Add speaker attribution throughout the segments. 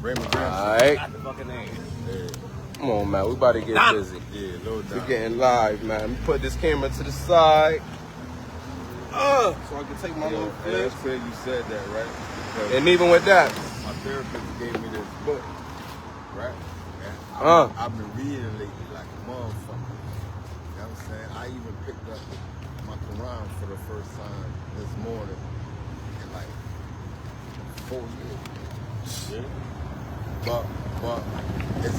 Speaker 1: Raymond Grandson.
Speaker 2: Alright.
Speaker 3: Got the fucking name.
Speaker 1: Yeah.
Speaker 2: Come on, man. We about to get busy.
Speaker 1: Yeah, low down.
Speaker 2: We're getting live, man. Let me put this camera to the side. So I can take my little
Speaker 1: Yeah,
Speaker 2: flips.
Speaker 1: that's fair you said that, right? Because
Speaker 2: And even with that,
Speaker 1: my therapist gave me this book, right? And I've been reading lately like a motherfucker. You know what I'm saying? I even picked up my Quran for the first time this morning in like 4 years. Yeah. But it's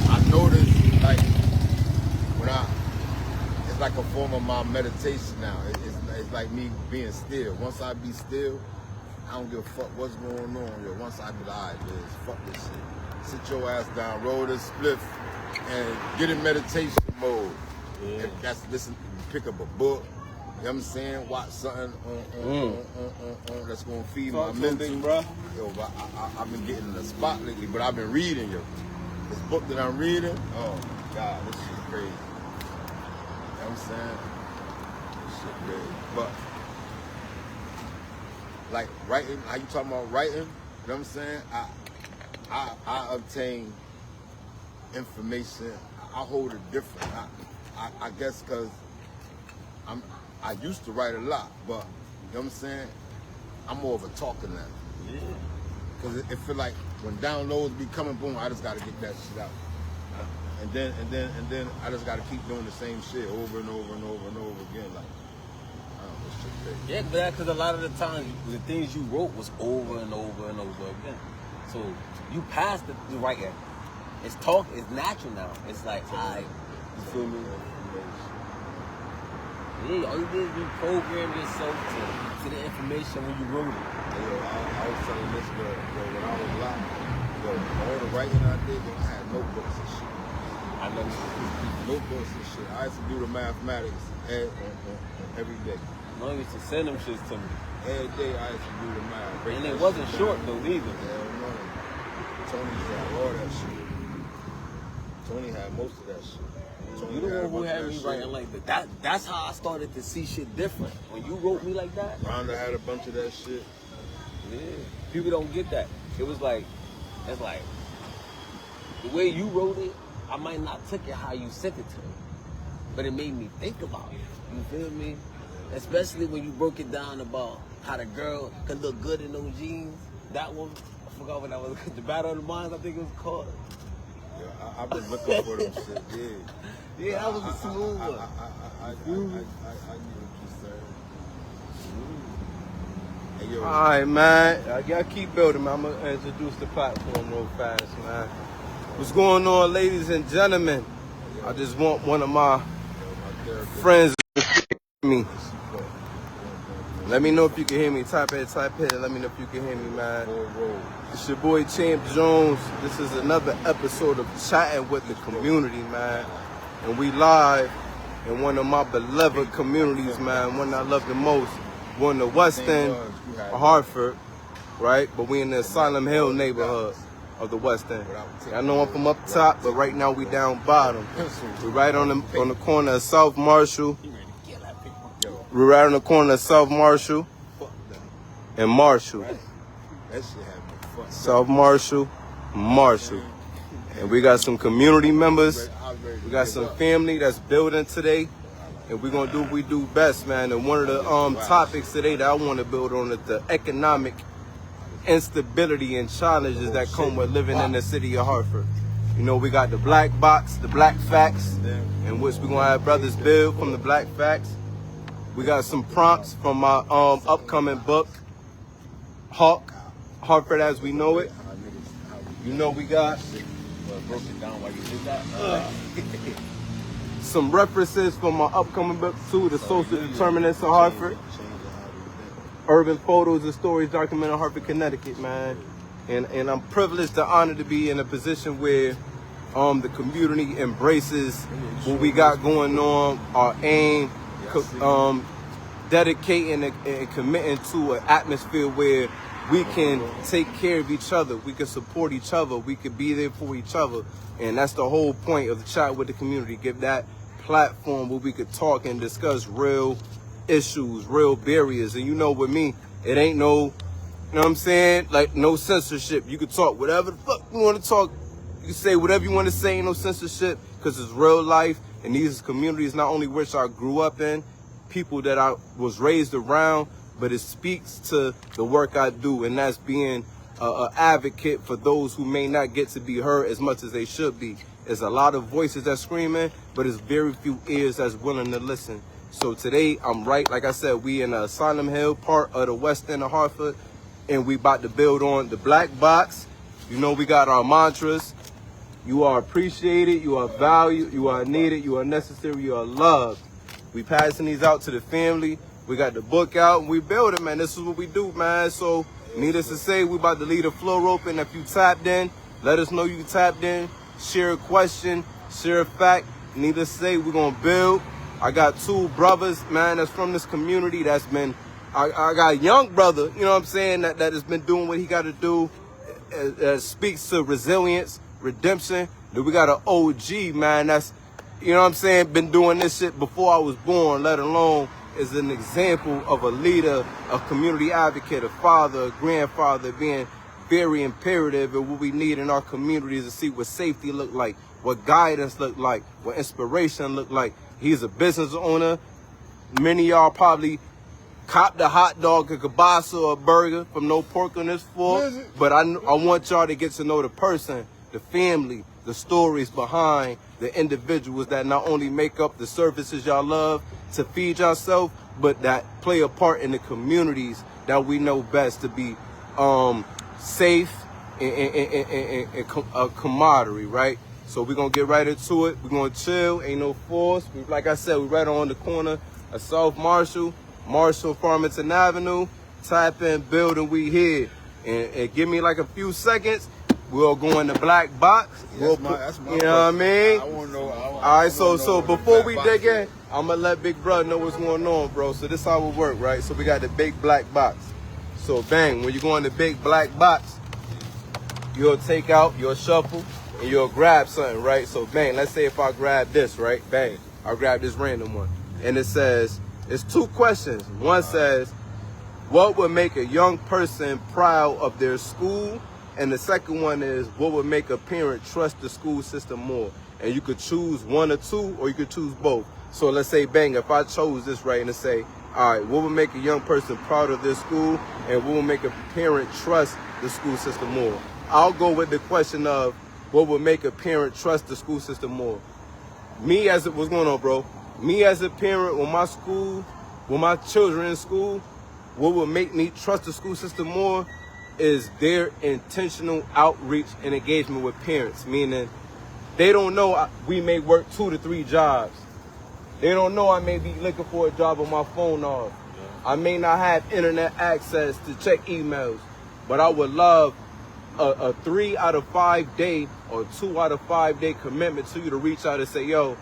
Speaker 1: I noticed like when it's like a form of my meditation now. It's like me being still. Once I be still, I don't give a fuck what's going on here. Once I be like, all right, Liz, fuck this shit. Sit your ass down, roll this spliff, and get in meditation mode. Yeah. If that's listen, pick up a book. You know what I'm saying? Watch something on that's gonna feed my mental.
Speaker 2: bro.
Speaker 1: Yo, I've been getting in the spot lately, but I've been reading, yo. This book that I'm reading, oh God, this shit crazy. You know what I'm saying? This shit crazy. But like writing, how you talking about writing? You know what I'm saying? I obtain information. I hold it different. I guess because I used to write a lot, but you know what I'm saying? I'm more of a talker now. Yeah. Because it feel like when downloads be coming, boom, I just gotta get that shit out. And then I just gotta keep doing the same shit over and over and over and over again. Like, I don't know, shit crazy.
Speaker 3: Yeah, because a lot of the time, the things you wrote was over and over and over again. So you passed the writing. It's natural now. It's like, you feel me? Yeah, all you did is reprogram yourself to the information when you wrote it.
Speaker 1: I was telling this girl, when I was locked, all the writing I did, I had notebooks and shit.
Speaker 3: I know.
Speaker 1: Notebooks and shit. I used to do the mathematics every day.
Speaker 3: No, you used to send them shits to me.
Speaker 1: Every day I used to do the math.
Speaker 3: And it wasn't short though either.
Speaker 1: Hell no. Tony had all that shit. Tony had most of that shit.
Speaker 3: You the one who had me writing like that. That's how I started to see shit different. When you wrote me like that.
Speaker 1: Rhonda had a bunch of that shit.
Speaker 3: Yeah. People don't get that. It was like, it's like, the way you wrote it, I might not took it how you sent it to me. But it made me think about it. You feel me? Especially when you broke it down about how the girl could look good in those jeans. That one, I forgot what that was. The Battle of the Minds, I think it was called.
Speaker 1: Yeah, I've been looking for them shit, yeah.
Speaker 3: Yeah, that was a smooth one.
Speaker 1: I get what you said.
Speaker 2: All right, man. I gotta keep building, man. I'm gonna introduce the platform real fast, man. What's going on, ladies and gentlemen? I just want one of my friends to hear me. Let me know if you can hear me. Type it. Let me know if you can hear me, man. It's your boy Champ Jones. This is another episode of Chatting with the Community, man. And we live in one of my beloved communities, man. One I love the most. We're in the West End of Hartford, right? But we in the Asylum Hill neighborhood of the West End. I know I'm from up top, but right now we down bottom. We're right on the corner of South Marshall. We're right on the corner of South Marshall and Marshall. South Marshall, Marshall. And we got some community members. We got some family that's building today. And we're going to do what we do best, man. And one of the topics today that I want to build on is the economic instability and challenges that come with living in the city of Hartford. You know, we got the black box, the black facts, in which we're going to have brothers build from the black facts. We got some prompts from my upcoming book, Hartford as We Know It. You know we got
Speaker 3: Broke it down while you did that.
Speaker 2: some references from my upcoming book too, The Social Determinants of Hartford. Urban photos and stories documenting Hartford, Connecticut, man. And I'm privileged and honored to be in a position where the community embraces what we got going on, our aim, dedicating and committing to an atmosphere where we can take care of each other, we can support each other, we can be there for each other. And that's the whole point of the Chat with the Community. Give that platform where we could talk and discuss real issues, real barriers. And you know, with me, it ain't no You know what I'm saying? Like, no censorship. You can talk whatever the fuck you want to talk. You can say whatever you want to say, no censorship, because it's real life. And these communities, not only which I grew up in, people that I was raised around, but it speaks to the work I do, and that's being an advocate for those who may not get to be heard as much as they should be. There's a lot of voices that's screaming, but there's very few ears that's willing to listen. So today, I'm right, like I said, we in the Asylum Hill part of the west end of Hartford, and we about to build on the black box. You know, we got our mantras. You are appreciated, you are valued, you are needed, you are necessary, you are loved. We passing these out to the family. We got the book out and we build it, man. This is what we do, man. So needless to say, we about to leave the floor open. If you tapped in, let us know you tapped in. Share a question, share a fact. Needless to say, we're gonna build. I got two brothers, man, that's from this community that's been, I got a young brother, you know what I'm saying, that has been doing what he got to do. Speaks to resilience, redemption. Then we got an OG, man, that's, you know what I'm saying, been doing this shit before I was born, let alone is an example of a leader, a community advocate, a father, a grandfather, being very imperative of what we need in our communities to see what safety look like, what guidance look like, what inspiration look like. He's a business owner. Many of y'all probably copped a hot dog, a kielbasa, or a burger from No Pork on this fork. But I want y'all to get to know the person, the family, the stories behind the individuals that not only make up the services y'all love to feed yourself, but that play a part in the communities that we know best to be safe and camaraderie, right? So we're going to get right into it. We're going to chill. Ain't no force. Like I said, we're right on the corner of South Marshall, Farmington Avenue. Type in building, we here. And give me like a few seconds. We'll go in the black box.
Speaker 1: That's my
Speaker 2: you know what I mean?
Speaker 1: I want to know.
Speaker 2: All right, so before we dig in, I'm going to let Big Brother know what's going on, bro. So this is how it work, right? So we got the big black box. So bang, when you go in the big black box, you'll take out, you'll shuffle, and you'll grab something, right? So bang, let's say if I grab this, right? Bang, I'll grab this random one. And it says, it's two questions. One says, what would make a young person proud of their school? And the second one is, what would make a parent trust the school system more? And you could choose one or two, or you could choose both. So let's say, bang, if I chose this right and to say, all right, what would make a young person proud of their school? And what would make a parent trust the school system more? I'll go with the question of, what would make a parent trust the school system more? Me as what's going on, bro? Me as a parent, with my school, with my children in school, what would make me trust the school system more is their intentional outreach and engagement with parents, meaning they don't know we may work 2 to 3 jobs. They don't know I may be looking for a job with my phone off. I may not have internet access to check emails, but I would love a 3 out of 5 day or 2 out of 5 day commitment to you to reach out and say, yo,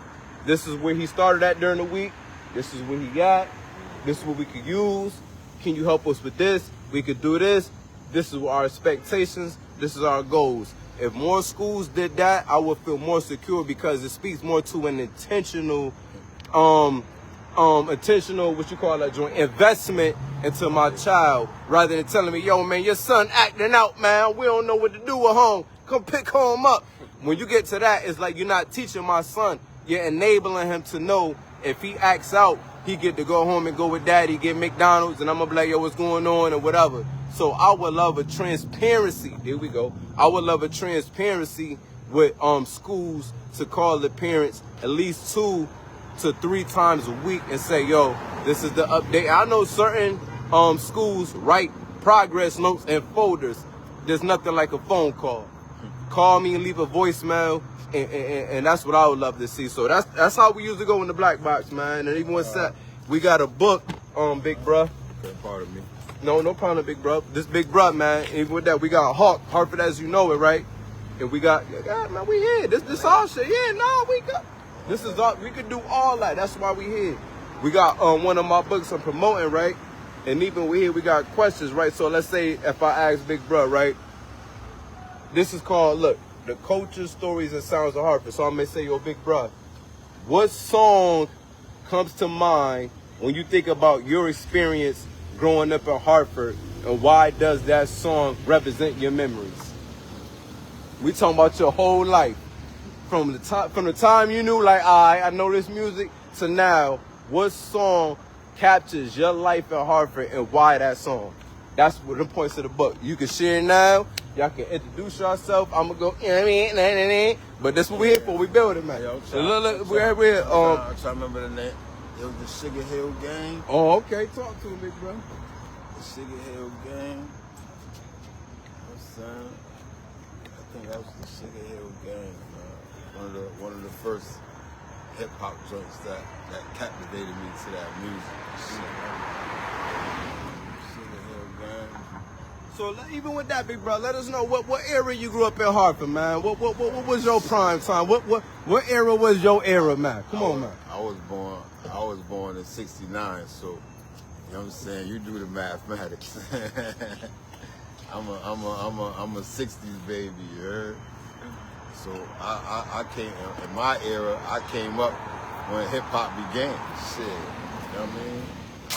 Speaker 2: this is where he started at during the week. This is where he got. This is what we could use. Can you help us with this? We could do this. This is our expectations. This is our goals. If more schools did that, I would feel more secure because it speaks more to an intentional, what you call that joint, investment into my child, rather than telling me, yo, man, your son acting out, man. We don't know what to do at home. Come pick home up. When you get to that, it's like you're not teaching my son. You're enabling him to know if he acts out, he get to go home and go with daddy, get McDonald's, and I'm going to be like, yo, what's going on, or whatever. So I would love a transparency. There we go. I would love a transparency with schools to call the parents at least 2 to 3 times a week and say, yo, this is the update. I know certain schools write progress notes and folders. There's nothing like a phone call. Call me and leave a voicemail, and that's what I would love to see. So that's how we usually go in the black box, man. And even with that, we got a book, big bruh.
Speaker 1: Okay, pardon me.
Speaker 2: No problem, big bro. This big bro, man. Even with that, we got Hartford as you know it, right? And we got, God, man, we here. This all shit. Yeah, no, we got. This is all. We could do all that. That's why we here. We got one of my books I'm promoting, right? And even we here, we got questions, right? So let's say if I ask big bro, right? This is called, look, the Culture, Stories, and Sounds of Hartford. So I'm gonna say, yo, big bro, what song comes to mind when you think about your experience growing up in Hartford And why does that song represent your memories? We talking about your whole life. From the time you knew, like, I know this music, to now, what song captures your life in Hartford and why that song? That's what the points of the book. You can share now. Y'all can introduce yourself. I'm going to go, you know what I mean? But that's what we're here for. We build it, man.
Speaker 1: Yo,
Speaker 2: we're
Speaker 1: I'm trying to remember the name. It was the Sugar Hill Gang.
Speaker 2: Oh, okay. Talk to me, big bro.
Speaker 1: The Sugar Hill Gang. What's that? I think that was the Sugar Hill Gang. One of the first hip hop joints that captivated me to that music. Sugar Hill Gang.
Speaker 2: So even with that, big bro, let us know what era you grew up in Hartford, man. What was your prime time? What era was your era, man? Come on, man.
Speaker 1: I was born in '69, so you know what I'm saying. You do the mathematics. I'm a '60s baby, you heard? So I came in my era. I came up when hip hop began. Shit, you know what I mean?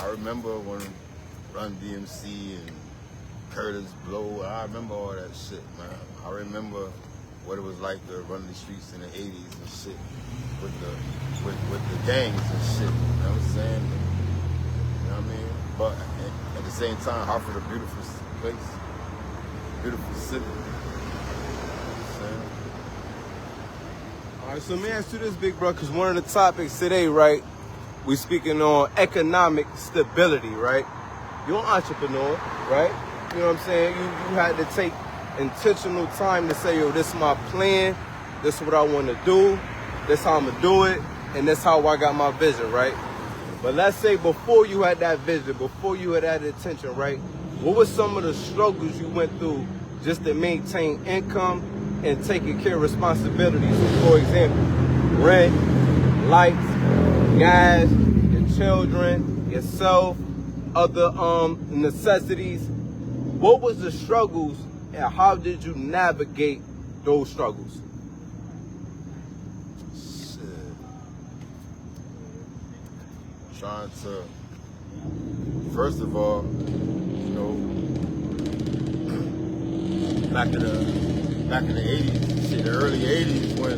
Speaker 1: I remember when Run DMC and Curtis Blow. I remember all that shit, man. I remember what it was like to run the streets in the '80s and shit with the gangs and shit. You know what I'm saying? You know what I mean? But at the same time, Hartford a beautiful place, beautiful city.
Speaker 2: All right, so let me ask you this, big bro, because one of the topics today, right, we speaking on economic stability, right? You're an entrepreneur, right? You know what I'm saying? You had to take intentional time to say, yo, this is my plan, this is what I want to do, this is how I'm going to do it, and this is how I got my vision, right? But let's say before you had that vision, before you had that intention, right, what were some of the struggles you went through just to maintain income and taking care of responsibilities? So for example, rent, lights, gas, your children, yourself, other necessities. What was the struggles and how did you navigate those struggles?
Speaker 1: Shit. Trying to, first of all, you know, back in the 80s, shit, the early 80s, when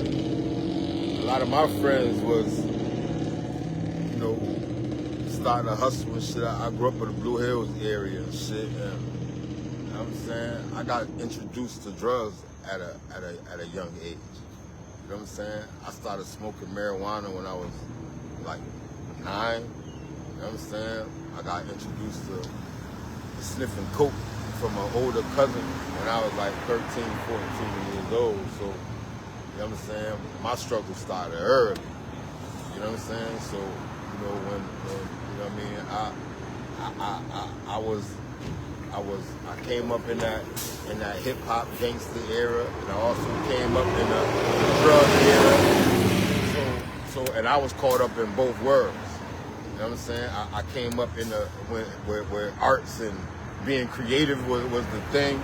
Speaker 1: a lot of my friends was, you know, starting to hustle and shit. I grew up in the Blue Hills area and shit, and you know what I'm saying? I got introduced to drugs at a young age. You know what I'm saying? I started smoking marijuana when I was like 9. You know what I'm saying? I got introduced to sniffing coke from an older cousin when I was like 13, 14 years old. So, you know what I'm saying? My struggle started early. You know what I'm saying? So, you know, when you know what I mean? I came up in that hip hop gangster era, and I also came up in the drug era. So and I was caught up in both worlds. You know what I'm saying? I came up in where arts and being creative was the thing,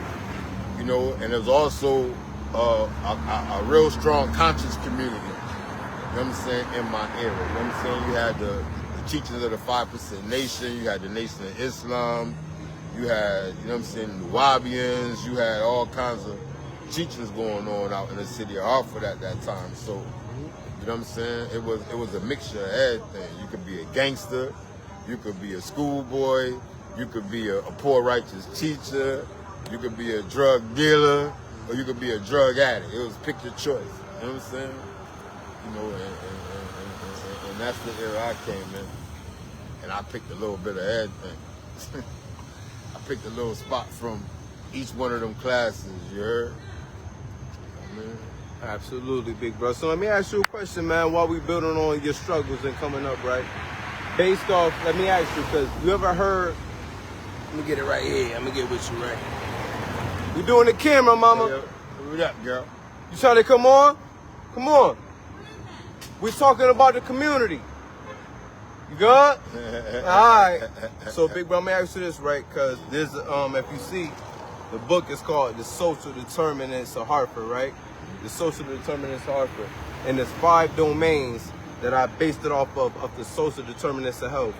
Speaker 1: you know, and there's also a real strong conscious community, you know what I'm saying, in my era. You know what I'm saying? You had the teachings of the 5% Nation, you had the Nation of Islam, you had, you know what I'm saying, the Wahabians, you had all kinds of teachings going on out in the city of Hartford at that time. So, you know what I'm saying? It was a mixture of everything. You could be a gangster, you could be a schoolboy, you could be a poor righteous teacher, you could be a drug dealer, or you could be a drug addict. It was pick your choice. You know what I'm saying? You know, and that's the era I came in. And I picked a little bit of everything. I picked a little spot from each one of them classes, you heard? I mean,
Speaker 2: absolutely, big bro. So let me ask you a question, man, while we building on your struggles and coming up, right? Based off, let me ask you, because you ever heard, let me get it right here. I'm going to get with you, right? We doing the camera, mama.
Speaker 1: hey, what up, girl?
Speaker 2: You trying to come on? Come on. We talking about the community. You good? All right. So, big bro, let me ask you this, right? Because there's, if you see, the book is called The Social Determinants of Hartford, right? The Social Determinants of Hartford. And there's 5 domains that I based it off of the social determinants of health.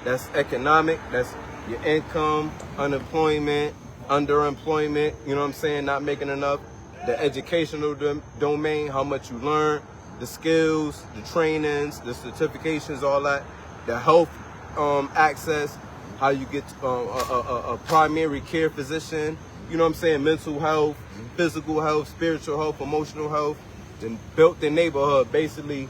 Speaker 2: That's economic, that's your income, unemployment, underemployment, you know what I'm saying, not making enough, the educational domain, how much you learn, the skills, the trainings, the certifications, all that, the health access, how you get a primary care physician, you know what I'm saying, mental health, physical health, spiritual health, emotional health, and built the neighborhood. Basically,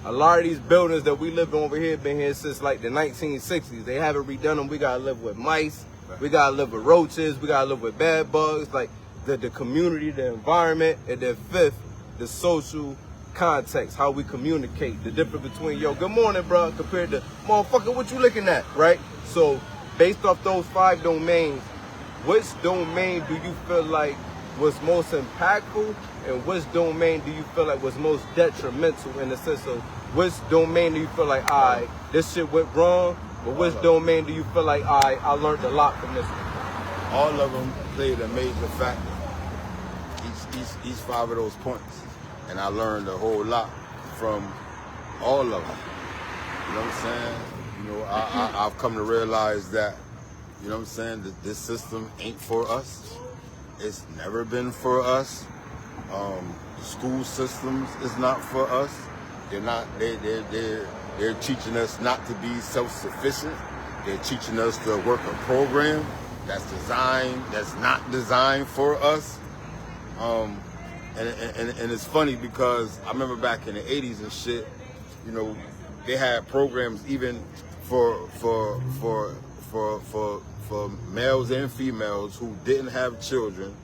Speaker 2: a lot of these buildings that we live in over here been here since like the 1960s. They haven't redone them. We gotta live with mice, we gotta live with roaches, we gotta live with bed bugs, like the community, the environment, and then fifth, the social context, how we communicate, the difference between, yo, good morning, bro, compared to, motherfucker, what you looking at, right? So, based off those 5 domains, which domain do you feel like was most impactful, and which domain do you feel like was most detrimental, in the sense of which domain do you feel like, alright, this shit went wrong, but which domain do you feel like, alright, I learned a lot from this one?
Speaker 1: All of them played a major factor. Each 5 of those points. And I learned a whole lot from all of them. You know what I'm saying? You know, I've come to realize that, you know what I'm saying, that this system ain't for us. It's never been for us. School systems is not for us. They're teaching us not to be self-sufficient. They're teaching us to work a program that's not designed for us. And it's funny because I remember back in the 80s and shit, you know, they had programs even for males and females who didn't have children.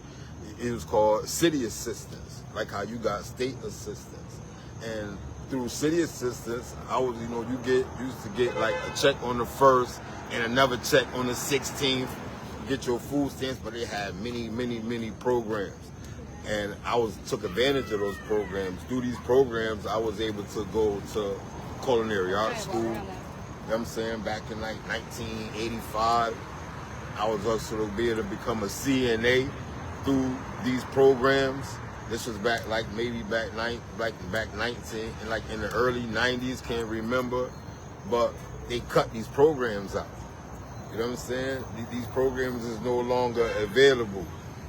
Speaker 1: It was called city assistance, like how you got state assistance. And through city assistance, you used to get like a check on the 1st and another check on the 16th, get your food stamps, but they had many programs. And I took advantage of those programs. Through these programs, I was able to go to culinary art school. You know what I'm saying? Back in like 1985, I was also be able to become a CNA through these programs. This was back like back 19 and like in the early 90s, can't remember, but they cut these programs out. You know what I'm saying? These programs is no longer available.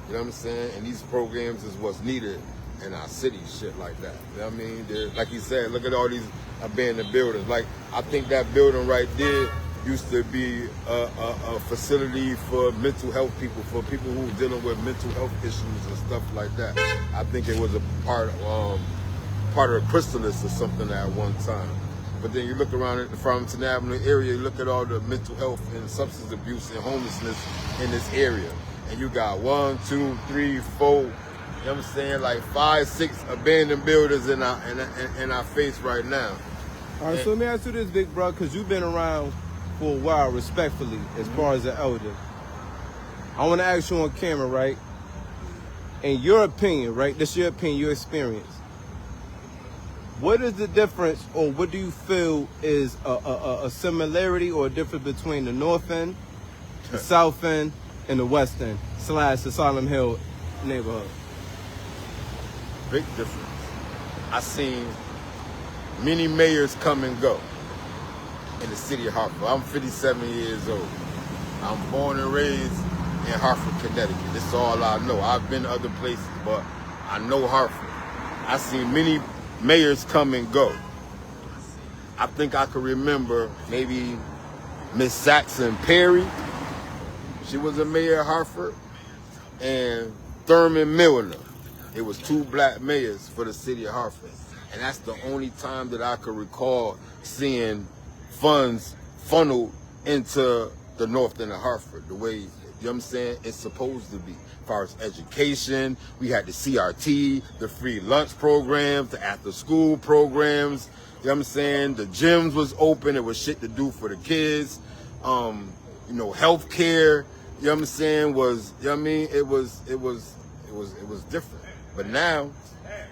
Speaker 1: You know what I'm saying? And these programs is what's needed in our city, shit like that. You know what I mean? Like you said, look at all these abandoned buildings. Like, I think that building right there used to be a facility for mental health people, for people who were dealing with mental health issues and stuff like that. I think it was a part of the Chrysalis or something at one time. But then you look around at the Farmington Avenue area, you look at all the mental health and substance abuse and homelessness in this area. And you got 1, 2, 3, 4, you know what I'm saying, like 5, 6 abandoned buildings in our face right now.
Speaker 2: All right, so let me ask you this, big bro, because you've been around for a while, respectfully, as far as an elder. I want to ask you on camera, right? In your opinion, right? This is your opinion, your experience. What is the difference, or what do you feel is a similarity or a difference between the North End, the South End, and the West End / Asylum Hill neighborhood?
Speaker 1: Big difference. I seen many mayors come and go in the city of Hartford. I'm 57 years old. I'm born and raised in Hartford, Connecticut. This is all I know. I've been to other places, but I know Hartford. I seen many mayors come and go. I think I could remember maybe Miss Saxon Perry. She was a mayor of Hartford, and Thurman Milner. It was 2 black mayors for the city of Hartford. And that's the only time that I could recall seeing funds funneled into the North End of Hartford, the way, you know what I'm saying, it's supposed to be. As far as education, we had the CRT, the free lunch programs, the after-school programs, you know what I'm saying, the gyms was open, it was shit to do for the kids, you know, health care, you know what I'm saying, was, you know what I mean, it was different. But now,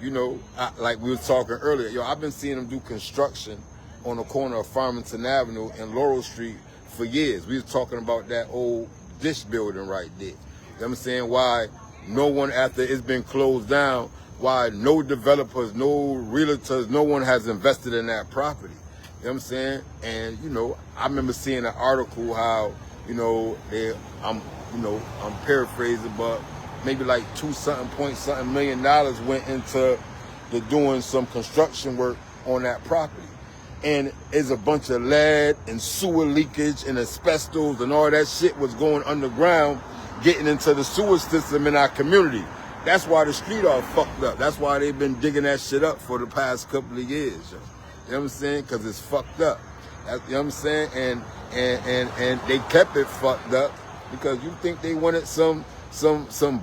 Speaker 1: you know, like we were talking earlier, yo, I've been seeing them do construction on the corner of Farmington Avenue and Laurel Street for years. We was talking about that old dish building right there. You know what I'm saying? Why no one, after it's been closed down, why no developers, no realtors, no one has invested in that property. You know what I'm saying? And, you know, I remember seeing an article how you know, I'm paraphrasing, but maybe like $2 million went into the doing some construction work on that property. And it's a bunch of lead and sewer leakage and asbestos and all that shit was going underground, getting into the sewer system in our community. That's why the street all fucked up. That's why they've been digging that shit up for the past couple of years. Yo. You know what I'm saying? Because it's fucked up. You know what I'm saying? And they kept it fucked up because you think they wanted some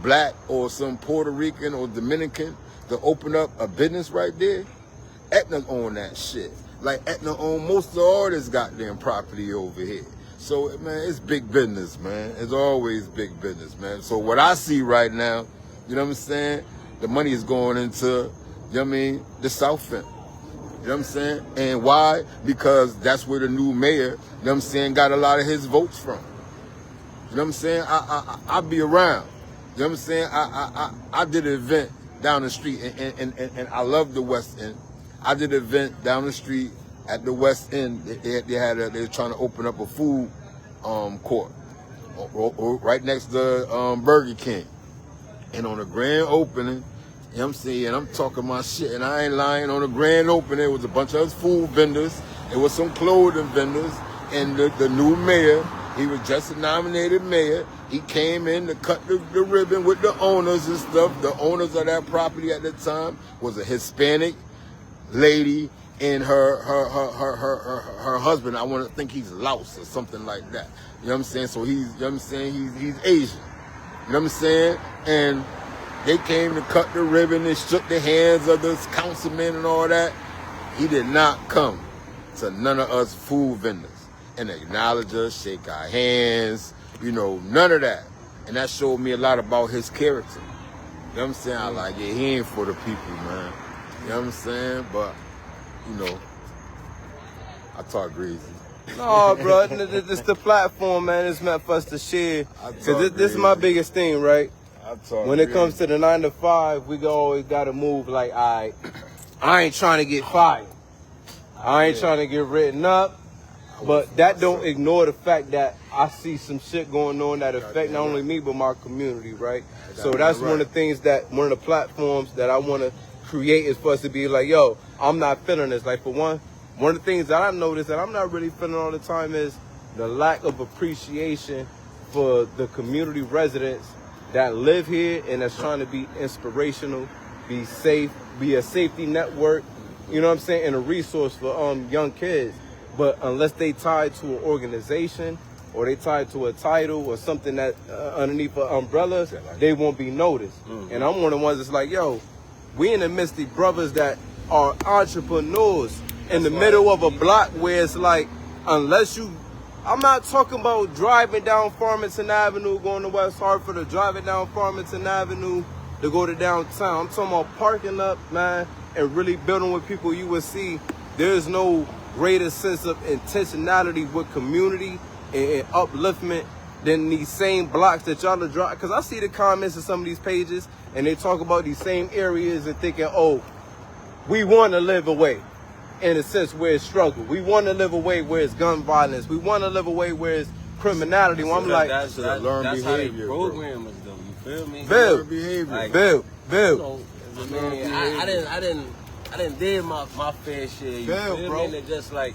Speaker 1: black or some Puerto Rican or Dominican to open up a business right there. Aetna own that shit. Like Aetna own most of all this goddamn property over here. So, man, it's big business, man. It's always big business, man. So what I see right now, you know what I'm saying? The money is going into, you know what I mean, the South End. You know what I'm saying? And why? Because that's where the new mayor, you know what I'm saying, got a lot of his votes from. You know what I'm saying? I'll be around. You know what I'm saying? I did an event down the street, and I love the West End. I did an event down the street at the West End. They were trying to open up a food court right next to Burger King. And on the grand opening, you know what I'm saying, and I'm talking my shit, and I ain't lying, on the grand opening, there was a bunch of food vendors, there was some clothing vendors, and the new mayor, he was just a nominated mayor. He came in to cut the ribbon with the owners and stuff. The owners of that property at the time was a Hispanic lady and her husband. I want to think he's Laos or something like that. You know what I'm saying? So he's, you know what I'm saying, he's Asian. You know what I'm saying? And they came to cut the ribbon and shook the hands of the councilman and all that. He did not come to none of us food vendors and acknowledge us, shake our hands, you know, none of that. And that showed me a lot about his character. You know what I'm saying? I like, yeah, he ain't for the people, man. You know what I'm saying? But, you know, I talk greasy.
Speaker 2: No, bro, this the platform, man. It's meant for us to share. Cause this is my biggest thing, right? When it comes to the 9 to 5, we always gotta move like, I ain't trying to get fired. I ain't trying to get written up. But that don't ignore the fact that I see some shit going on that affect not only me but my community, right? So that's one of the things one of the platforms that I want to create is for us to be like, yo, I'm not feeling this. Like, for one of the things that I noticed that I'm not really feeling all the time is the lack of appreciation for the community residents that live here and that's trying to be inspirational, be safe, be a safety network, you know what I'm saying, and a resource for young kids. But unless they tied to an organization or they tied to a title or something that underneath an umbrella, they won't be noticed. And I'm one of the ones that's like, yo, we in the midst of brothers that are entrepreneurs in the middle of a block where it's like, unless you, I'm not talking about driving down Farmington Avenue, going to West Hartford, or driving down Farmington Avenue to go to downtown. I'm talking about parking up, man, and really building with people. You will see there's no greater sense of intentionality with community and upliftment than these same blocks that y'all are driving. Because I see the comments of some of these pages and they talk about these same areas and thinking, oh, we want to live away in a sense where it's struggle. We want to live away where it's gun violence. We want to live away where it's criminality. Well, I'm like,
Speaker 3: that's
Speaker 1: learned
Speaker 3: how they
Speaker 1: behavior,
Speaker 3: program us, though. You feel me?
Speaker 1: Learned behavior.
Speaker 3: Like,
Speaker 2: Bill.
Speaker 3: So, man, I didn't did my fair share. You feel me?
Speaker 2: Bro.
Speaker 3: And it's just like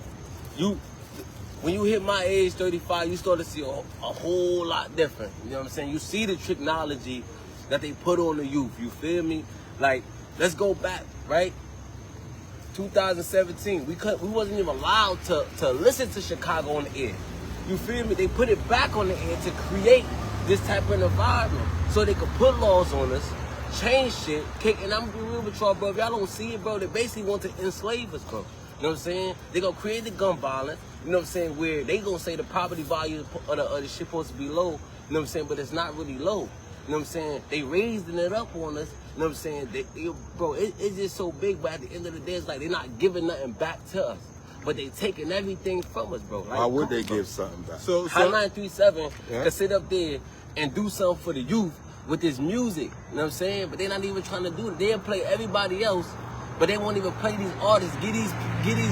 Speaker 3: when you hit my age, 35, you start to see a whole lot different. You know what I'm saying? You see the technology that they put on the youth. You feel me? Like, let's go back, right? 2017, we wasn't even allowed to listen to Chicago on the air. You feel me? They put it back on the air to create this type of environment so they could put laws on us, change shit, and I'm gonna be real with y'all, bro. If y'all don't see it, bro, they basically want to enslave us, bro. You know what I'm saying? They gonna create the gun violence, you know what I'm saying, where they gonna say the property value of the shit supposed to be low, you know what I'm saying, but it's not really low. You know what I'm saying? They raising it up on us, you know what I'm saying? Bro, it's just so big, but at the end of the day, it's like they're not giving nothing back to us. But they taking everything from us, bro. Like,
Speaker 1: why would they give something back?
Speaker 2: So
Speaker 3: High 937 can sit up there and do something for the youth with this music, you know what I'm saying? But they're not even trying to do it. They'll play everybody else, but they won't even play these artists, get these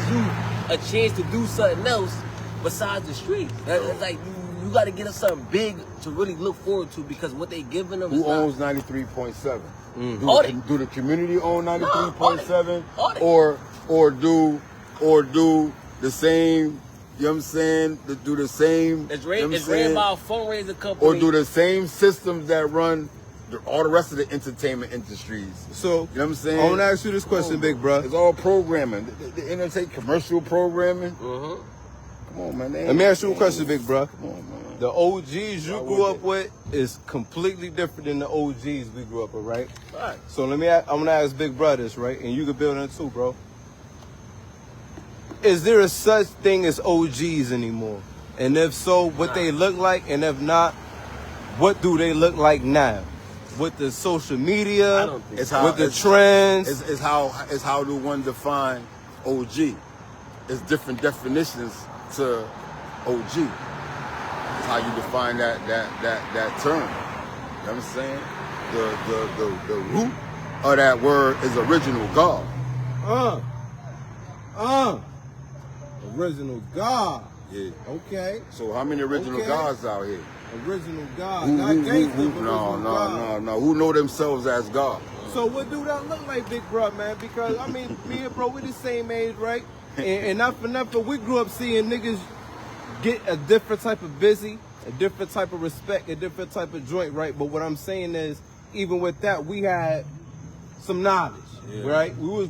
Speaker 3: youth a chance to do something else besides the streets. It's like, you got to get us something big to really look forward to because what they giving them.
Speaker 1: Who owns 93.7? Do the community own 93.7, or do the same? You know what I'm saying? Do the same.
Speaker 3: It's ran by a fundraiser company.
Speaker 1: Or do the same systems that run all the rest of the entertainment industries.
Speaker 2: So,
Speaker 1: you know what I'm saying?
Speaker 2: I want to ask you this question, big bro.
Speaker 1: It's all programming. The entertainment commercial programming. Come on, man.
Speaker 2: Let me ask you a question, big bro.
Speaker 1: Come on, man.
Speaker 2: The OGs you grew up with is completely different than the OGs we grew up with, right?
Speaker 3: Right.
Speaker 2: So I'm gonna ask big brothers, right? And you can build on it too, bro. Is there a such thing as OGs anymore? And if so, what they look like? And if not, what do they look like now? With the social media, with the trends.
Speaker 1: It's how do one define OG? It's different definitions to OG. It's how you define that term. You know what I'm saying? The root of that word is original God.
Speaker 2: Original God.
Speaker 1: Yeah.
Speaker 2: Okay.
Speaker 1: So how many original gods out here?
Speaker 2: Original God. No.
Speaker 1: Who know themselves as God?
Speaker 2: So what do that look like, big bro, man? Because I mean, me and bro, we're the same age, right? And not for nothing, we grew up seeing niggas get a different type of busy, a different type of respect, a different type of joint, right? But what I'm saying is, even with that, we had some knowledge, right? We was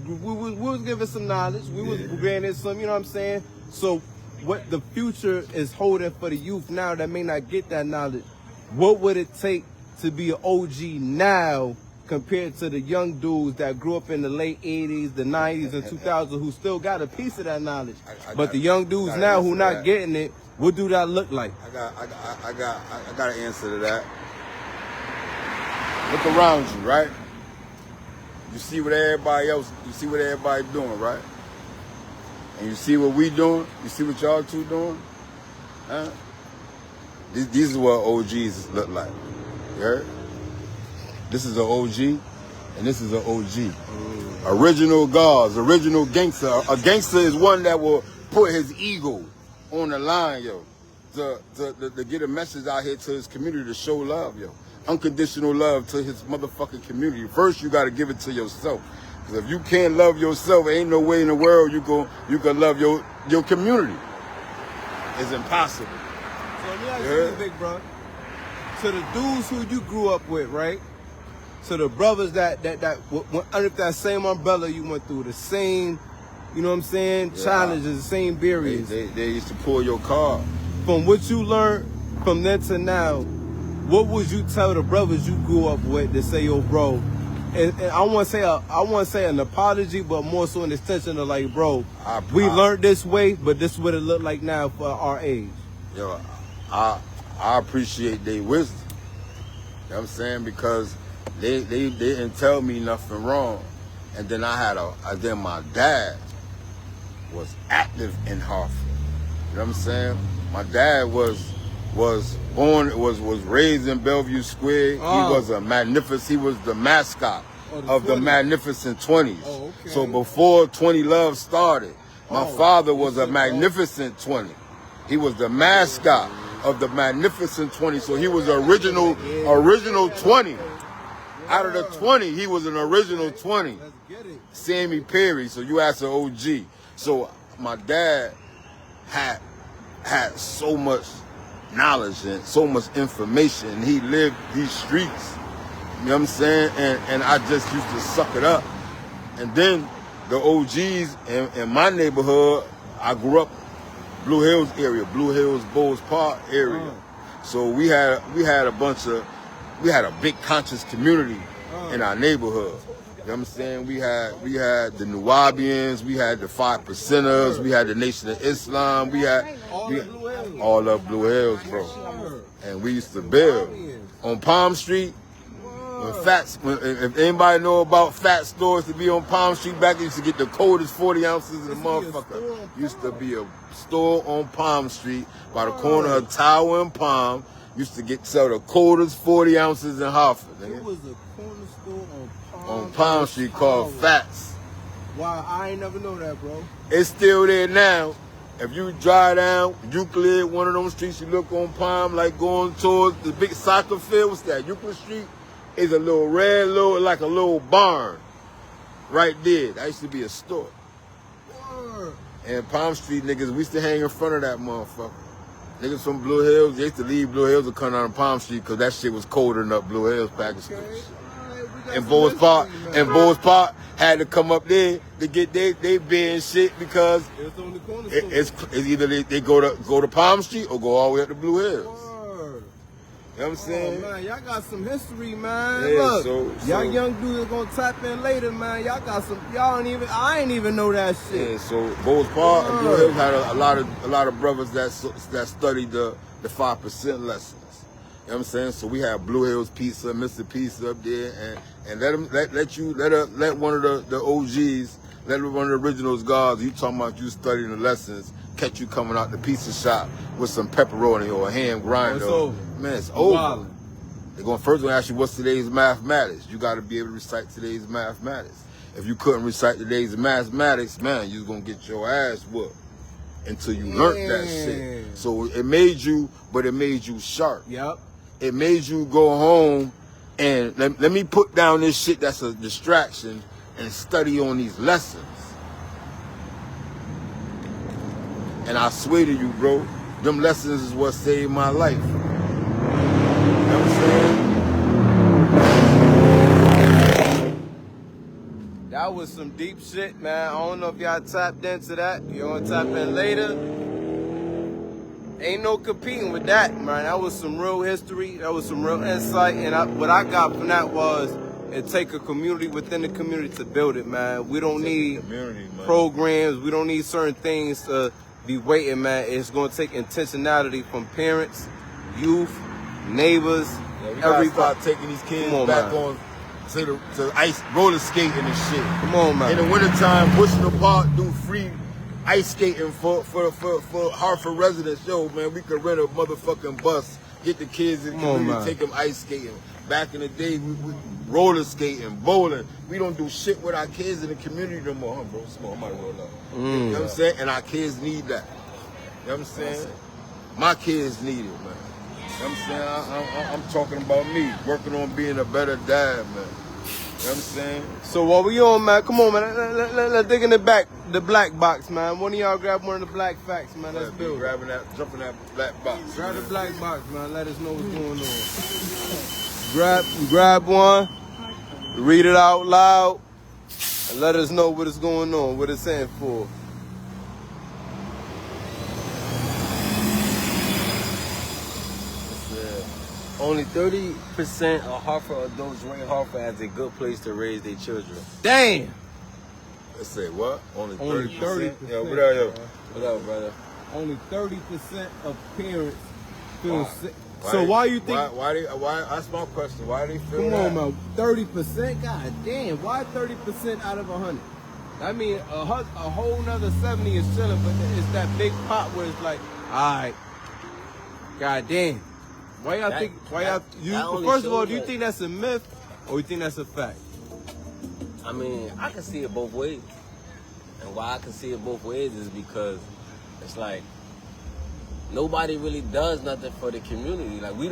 Speaker 2: given some knowledge. We was granted some, you know what I'm saying? So what the future is holding for the youth now that may not get that knowledge, what would it take to be an OG now compared to the young dudes that grew up in the late 80s, the 90s, and 2000s who still got a piece of that knowledge? But the young dudes now who not getting it, what do that look like?
Speaker 1: I got an answer to that. Look around you, right? You see what everybody doing, right? And you see what we doing? You see what y'all two doing? Huh? These is what OGs look like. You heard? This is an OG, and this is an OG. Original gods, original gangster. A gangster is one that will put his ego on the line, yo, to get a message out here to his community to show love, yo. Unconditional love to his motherfucking community. First, you got to give it to yourself. Because if you can't love yourself, ain't no way in the world you can love your community. It's impossible.
Speaker 2: So let me ask you, big bro. To the dudes who you grew up with, right? To the brothers that went under that same umbrella you went through, the same, you know what I'm saying, challenges, the same barriers.
Speaker 1: They used to pull your car.
Speaker 2: From what you learned from then to now, what would you tell the brothers you grew up with to say, yo, bro? And I want to say an apology, but more so an extension of like, bro, we learned this way, but this is what it look like now for our age.
Speaker 1: Yo, I appreciate their wisdom. You know what I'm saying? Because they didn't tell me nothing wrong. And then then my dad was active in Hartford. You know what I'm saying? My dad was raised in Bellevue Square. He was the mascot of the Magnificent 20s.
Speaker 2: Oh, okay.
Speaker 1: So before 20 Love started, my father was a Magnificent 20. He was the mascot of the Magnificent 20. So he was original 20. Out of the 20, he was an original 20. Sammy Perry. So you asked an OG. So my dad had so much knowledge and so much information. He lived these streets. You know what I'm saying? And I just used to suck it up. And then the OGs in my neighborhood, I grew up Blue Hills area, Blue Hills, Bowles Park area. So we had a big conscious community in our nneighborhood. You know what I'm saying? We had the Nuwabians, we had the 5%ers, we had the Nation of Islam, we had all of Blue Hills, bro. And we used to build on Palm Street. If anybody know about fat stores to be on Palm Street, back used to get the coldest 40 ounces of the motherfucker. Used to be a store on Palm Street by the corner of Tower and Palm. Used to sell the coldest 40 ounces in Hartford.
Speaker 2: Nigga. It was a corner store
Speaker 1: on Palm Street called Fats.
Speaker 2: Wow, I ain't never know that, bro.
Speaker 1: It's still there now. If you drive down Euclid, one of those streets you look on Palm, like going towards the big soccer field, what's that? Euclid Street is a little red, like a little barn right there. That used to be a store. And Palm Street niggas, we used to hang in front of that motherfucker. Niggas from Blue Hills, they used to leave Blue Hills to come down to Palm Street because that shit was colder than up Blue Hills package. Okay. And Bowes Park had to come up there to get they beer and shit because
Speaker 2: it's on the corner
Speaker 1: it's either they go to Palm Street or go all the way up to Blue Hills.
Speaker 2: Word.
Speaker 1: You know what I'm saying?
Speaker 2: Oh, man, y'all got some history, man.
Speaker 1: Yeah,
Speaker 2: look,
Speaker 1: so
Speaker 2: y'all young dudes are gonna tap in later, man. Y'all got some. I ain't even know that shit.
Speaker 1: Yeah, so Bowes Park and Blue Hills had a lot of brothers that studied the 5% lessons. You know what I'm saying? So we have Blue Hills Pizza, Mr. Pizza up there, and let one of the OGs, let one of the originals guards, you talking about you studying the lessons, catch you coming out the pizza shop with some pepperoni or a ham grinder.
Speaker 2: Over.
Speaker 1: Man, it's over. They're going first ask you what's today's mathematics. You got to be able to recite today's mathematics. If you couldn't recite today's mathematics, man, you're going to get your ass whooped until you learned that shit. So it made you sharp.
Speaker 2: Yep.
Speaker 1: It made you go home and let me put down this shit that's a distraction and study on these lessons. And I swear to you, bro, them lessons is what saved my life. You know what I'm saying?
Speaker 2: That was some deep shit, man. I don't know if y'all tapped into that. You want to tap in later? Ain't no competing with that, man. That was some real history. That was some real insight. And what I got from that was it take a community within the community to build it, man. We don't need programs. We don't need certain things to be waiting, man. It's going to take intentionality from parents, youth, neighbors,
Speaker 1: everybody. Start taking these kids back on to ice roller skating and shit.
Speaker 2: Come on, man.
Speaker 1: In the wintertime, Bushnell Park do free ice skating for Hartford residents. Yo, man, we could rent a motherfucking bus, get the kids in the community, take them ice skating. Back in the day, we roller skating, bowling. We don't do shit with our kids in the community no more, huh, bro? Small, I might roll up. You know what I'm saying? And our kids need that. You know what I'm saying? My kids need it, man. You know what I'm saying? I'm talking about me, working on being a better dad, man. You know what I'm saying?
Speaker 2: So what we on, man? Come on, man. Let's dig in the black box, man. One of y'all grab one of the black facts, man. Let's build.
Speaker 1: Jumping that black box.
Speaker 2: Grab the black box, man. Let us know what's going on. Grab one, read it out loud, and let us know what is going on, what it's saying for.
Speaker 3: Only 30% of Hartford adults rate Hartford as a good place to raise their children.
Speaker 2: Damn!
Speaker 1: Let's say what? Only 30%?
Speaker 2: 30%.
Speaker 1: Yo, what up, yo?
Speaker 3: What up, brother?
Speaker 2: Only 30% of parents feel sick. So why you think?
Speaker 1: Why? That's my question. Why do they feel
Speaker 2: that? Come on, man. 30%? God damn. Why 30% out of 100? I mean, a whole nother 70 is chilling, but it's that big pot where it's like, all right, God damn. Why y'all think? First of all, do you think that's a myth or you think that's a fact?
Speaker 3: I mean, I can see it both ways, and why I can see it both ways is because it's like nobody really does nothing for the community. Like we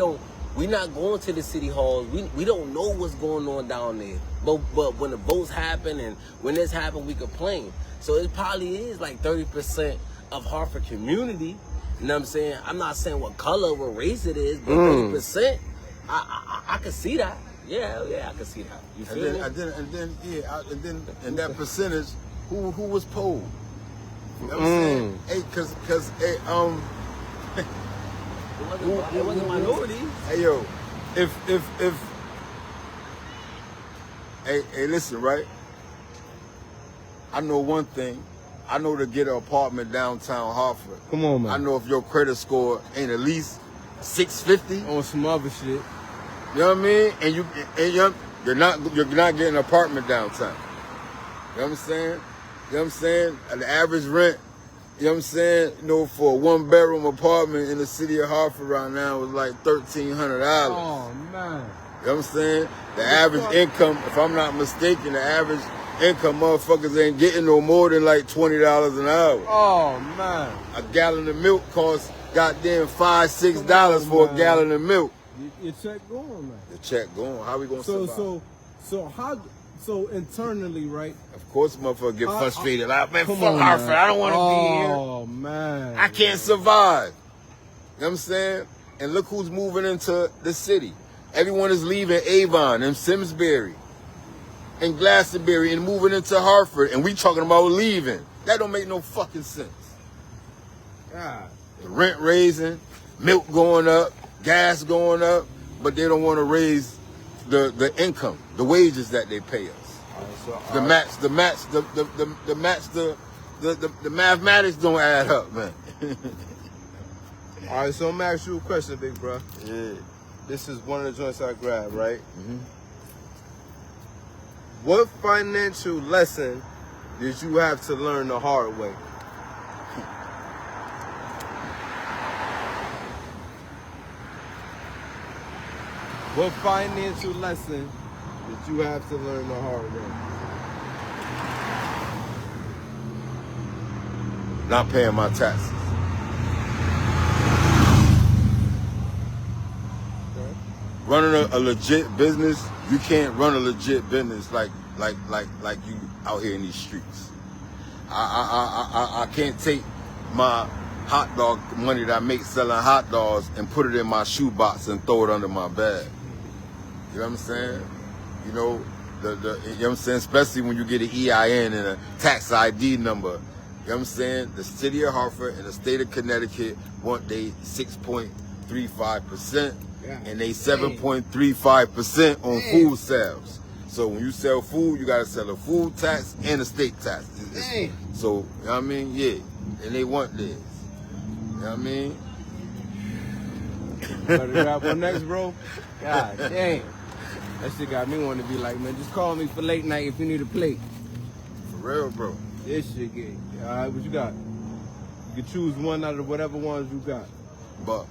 Speaker 3: not going to the city halls. We don't know what's going on down there. But when the votes happen and when this happen, we complain. So it probably is like 30% of Hartford community. You know what I'm saying? I'm not saying what color, what race it is, but 30%, I can see that. Yeah, I can see that. You feel me?
Speaker 1: And then that percentage, who was polled? You know what I'm saying? Hey, cause hey,
Speaker 3: it wasn't minorities.
Speaker 1: Hey yo, if hey, listen, right? I know one thing. I know to get an apartment downtown Hartford.
Speaker 2: Come on, man.
Speaker 1: I know if your credit score ain't at least 650
Speaker 2: on some other shit.
Speaker 1: You know what I mean? And you're not getting an apartment downtown. You know what I'm saying? You know what I'm saying? The average rent, you know what I'm saying? You know, for a 1-bedroom apartment in the city of Hartford right now was like $1,300.
Speaker 2: Oh man.
Speaker 1: You know what I'm saying? The average income, if I'm not mistaken, the average income, motherfuckers ain't getting no more than like $20 an hour.
Speaker 2: Oh, man.
Speaker 1: A gallon of milk costs goddamn $5, $6 for a gallon of milk.
Speaker 2: Your check going, man.
Speaker 1: The check going. How we gonna survive?
Speaker 2: So internally, right?
Speaker 1: Of course, motherfucker get frustrated. Like, man, fuck
Speaker 2: on,
Speaker 1: Hartford.
Speaker 2: Man.
Speaker 1: I don't want to be here.
Speaker 2: Oh, man.
Speaker 1: I can't survive. You know what I'm saying? And look who's moving into the city. Everyone is leaving Avon and Simsbury and Glastonbury and moving into Hartford, and we talking about leaving. That don't make no fucking sense.
Speaker 2: God.
Speaker 1: The rent raising, milk going up, gas going up, but they don't want to raise the income, the wages that they pay us. The mathematics don't add up, man.
Speaker 2: All right, so I'm gonna ask you a question, big bro.
Speaker 1: Yeah.
Speaker 2: This is one of the joints I grabbed, right?
Speaker 1: Mm-hmm.
Speaker 2: What financial lesson did you have to learn the hard way? What financial lesson did you have to learn the hard way?
Speaker 1: Not paying my taxes.
Speaker 2: Okay.
Speaker 1: Running a legit business, you can't run a legit business like you out here in these streets. I can't take my hot dog money that I make selling hot dogs and put it in my shoebox and throw it under my bed. You know what I'm saying? You know, you know what I'm saying? Especially when you get an EIN and a tax ID number. You know what I'm saying? The city of Hartford and the state of Connecticut want they 6.35% and they 7.35% on food sales. So when you sell food, you gotta sell a food tax and a state tax. So, you know what I mean? Yeah. And they want this. You know what I mean?
Speaker 2: Better grab one next, bro. God damn. That shit got me wanting to be like, man, just call me for late night if you need a plate.
Speaker 1: For real, bro.
Speaker 2: This shit gay. All right, what you got? You can choose one out of whatever ones you got.
Speaker 1: But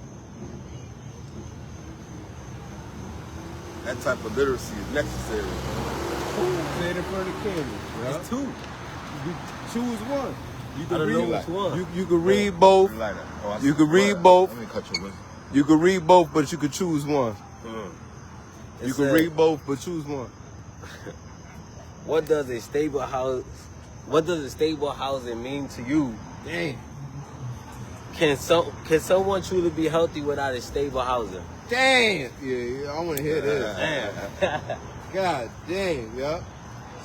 Speaker 1: that type of literacy is necessary.
Speaker 2: Say it in front of the camera. Yeah.
Speaker 3: It's two.
Speaker 2: You choose one. You can
Speaker 3: I don't
Speaker 2: read
Speaker 3: know which one.
Speaker 2: You can read both.
Speaker 1: Like that. Oh,
Speaker 2: You can read both.
Speaker 1: Let me cut your wisdom.
Speaker 2: You can read both, but you can choose one. You can read both, but choose one.
Speaker 3: What does a stable house? What does a stable housing mean to you?
Speaker 2: Damn.
Speaker 3: Can someone truly be healthy without a stable housing?
Speaker 2: Damn. Yeah, I want to hear this.
Speaker 3: Damn.
Speaker 2: God damn, yeah.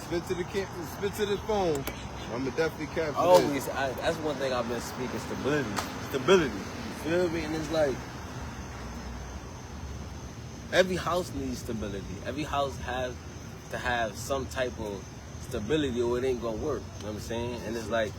Speaker 2: Spit to the phone. I'ma definitely capture this.
Speaker 3: Always, that's one thing I've been speaking. Stability. You feel me? And it's like every house needs stability. Every house has to have some type of stability, or it ain't gonna work. You know what I'm saying? And it's like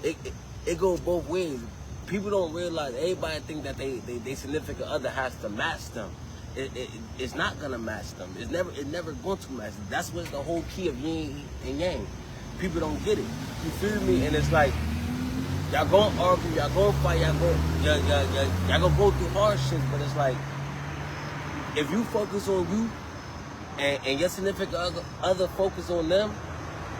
Speaker 3: it goes both ways. People don't realize. Everybody think that they significant other has to match them. It's not gonna match them. It's never going to match them. That's what's the whole key of yin and yang. People don't get it. You feel me? And it's like y'all gonna argue, y'all gonna fight, y'all gonna go through hardships, but it's like if you focus on you and your significant other focus on them,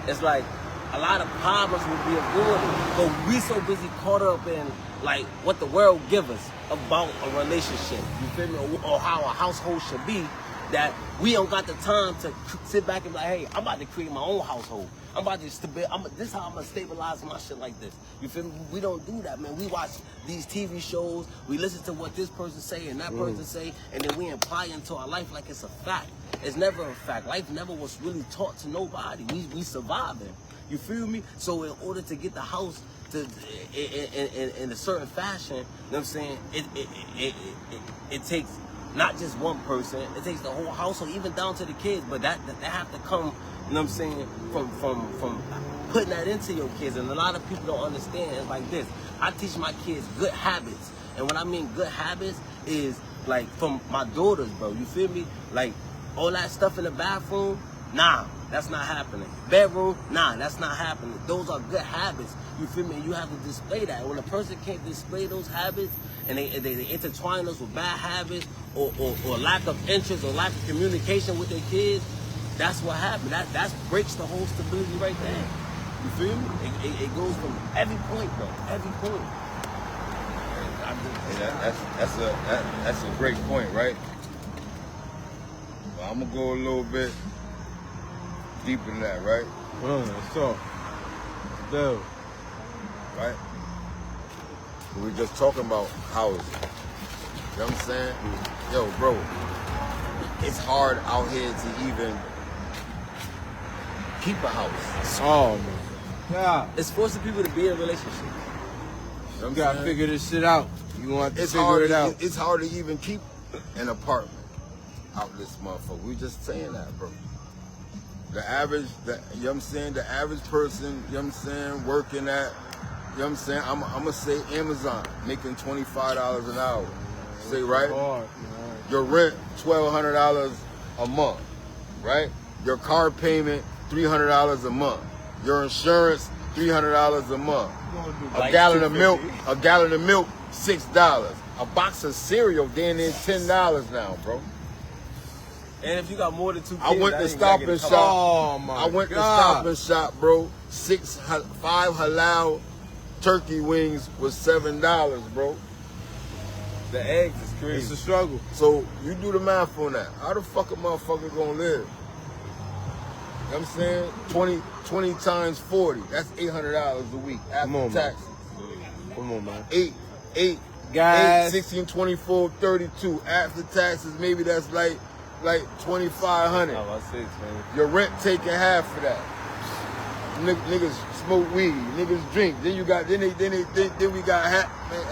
Speaker 3: it's like a lot of problems will be avoided. But we so busy caught up in like what the world give us about a relationship, you feel me, or how a household should be, that we don't got the time to sit back and be like, hey, I'm about to create my own household. I'm about to this is how I'm gonna stabilize my shit like this. You feel me? We don't do that, man. We watch these TV shows, we listen to what this person say and that person say, and then we apply into our life like it's a fact. It's never a fact. Life never was really taught to nobody. We surviving. You feel me? So in order to get the house to in a certain fashion, you know what I'm saying? It takes not just one person, it takes the whole household, even down to the kids, but that have to come, you know what I'm saying, from putting that into your kids. And a lot of people don't understand. It's like this. I teach my kids good habits. And when I mean good habits is like from my daughters, bro. You feel me? Like all that stuff in the bathroom, nah, that's not happening. Bedroom, nah, that's not happening. Those are good habits. You feel me? You have to display that. When a person can't display those habits and they intertwine us with bad habits or lack of interest or lack of communication with their kids, That's what happened. That breaks the whole stability right there. You feel me? It goes from every point, bro. Every point.
Speaker 1: That's a great point, right? Well, I'm gonna go a little bit deeper than that, right?
Speaker 2: So, dude.
Speaker 1: Right? We were just talking about housing. You know what I'm saying? Yo, bro, it's hard out here to even keep a house.
Speaker 2: Oh, man. Yeah.
Speaker 3: It's forcing people to be in a relationship.
Speaker 1: You know
Speaker 2: You gotta figure this shit out. You want to
Speaker 1: it's
Speaker 2: figure
Speaker 1: hard
Speaker 2: it out.
Speaker 1: It's hard to even keep an apartment out this motherfucker. We just saying that, bro. The average, you know what I'm saying? The average person, you know what I'm saying, working at, you know what I'm saying? I'm gonna say Amazon, making $25 an hour. Say, right?
Speaker 2: Hard,
Speaker 1: Your rent, $1,200 a month, right? Your car payment, $300 a month. Your insurance, $300 a month. A gallon of milk, $6. A box of cereal, then in $10 now, bro.
Speaker 3: And if you got more than 2 kids,
Speaker 1: I went to Stop and Shop.
Speaker 2: Oh my
Speaker 1: I went to
Speaker 2: God.
Speaker 1: Stop and Shop, bro. 5 halal turkey wings was $7, bro.
Speaker 3: The eggs is crazy.
Speaker 2: It's a struggle.
Speaker 1: So you do the math on that. How the fuck a motherfucker gonna live? You know what I'm saying? 20 times 40. That's $800 a week after
Speaker 2: Come on,
Speaker 1: taxes.
Speaker 2: Come on, man.
Speaker 1: 8,
Speaker 2: Guys.
Speaker 1: 16, 24, 32. After taxes, maybe that's like $2,500.
Speaker 3: Oh, 6, man.
Speaker 1: Your rent taking half of that. Niggas smoke weed, niggas drink. Then we got man.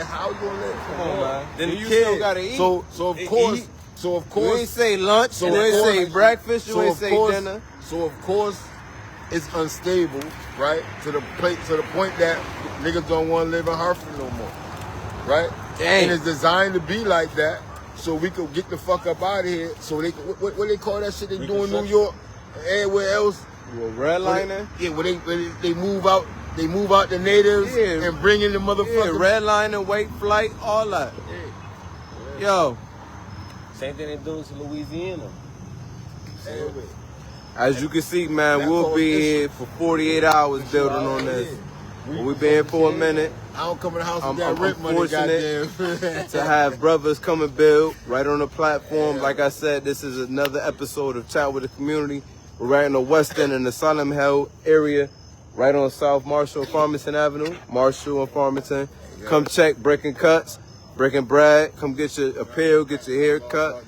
Speaker 1: How you gonna live?
Speaker 2: Come on, man.
Speaker 3: Then
Speaker 2: you
Speaker 3: the
Speaker 2: still
Speaker 3: kid.
Speaker 2: gotta eat.
Speaker 1: So of course,
Speaker 2: You ain't say lunch, you ain't say breakfast, you ain't say dinner.
Speaker 1: So of course, it's unstable, right? To the point that niggas don't want to live in Hartford no more, right?
Speaker 2: Dang.
Speaker 1: And it's designed to be like that, so we could get the fuck up out of here. So they what they call that shit they do in New York, and everywhere else.
Speaker 2: Well, redlining?
Speaker 1: Yeah, where they move out the natives and bring in the motherfuckers.
Speaker 2: Yeah, redlining, wait flight, all that.
Speaker 1: Yeah.
Speaker 2: Yo.
Speaker 3: Same thing they doing to Louisiana.
Speaker 2: As you can see, man, we'll be here for 48 hours building on this. We've been here for a minute.
Speaker 1: I don't come in the house with
Speaker 2: I'm
Speaker 1: that rent money,
Speaker 2: fortunate
Speaker 1: goddamn.
Speaker 2: to have brothers come and build right on the platform. Like I said, this is another episode of Chat with the Community. We're right in the West End in the Asylum area, right on South Marshall and Farmington Avenue. Marshall and Farmington. Come check Breaking Cuts, Breaking Brad. Come get your appeal, get your hair cut.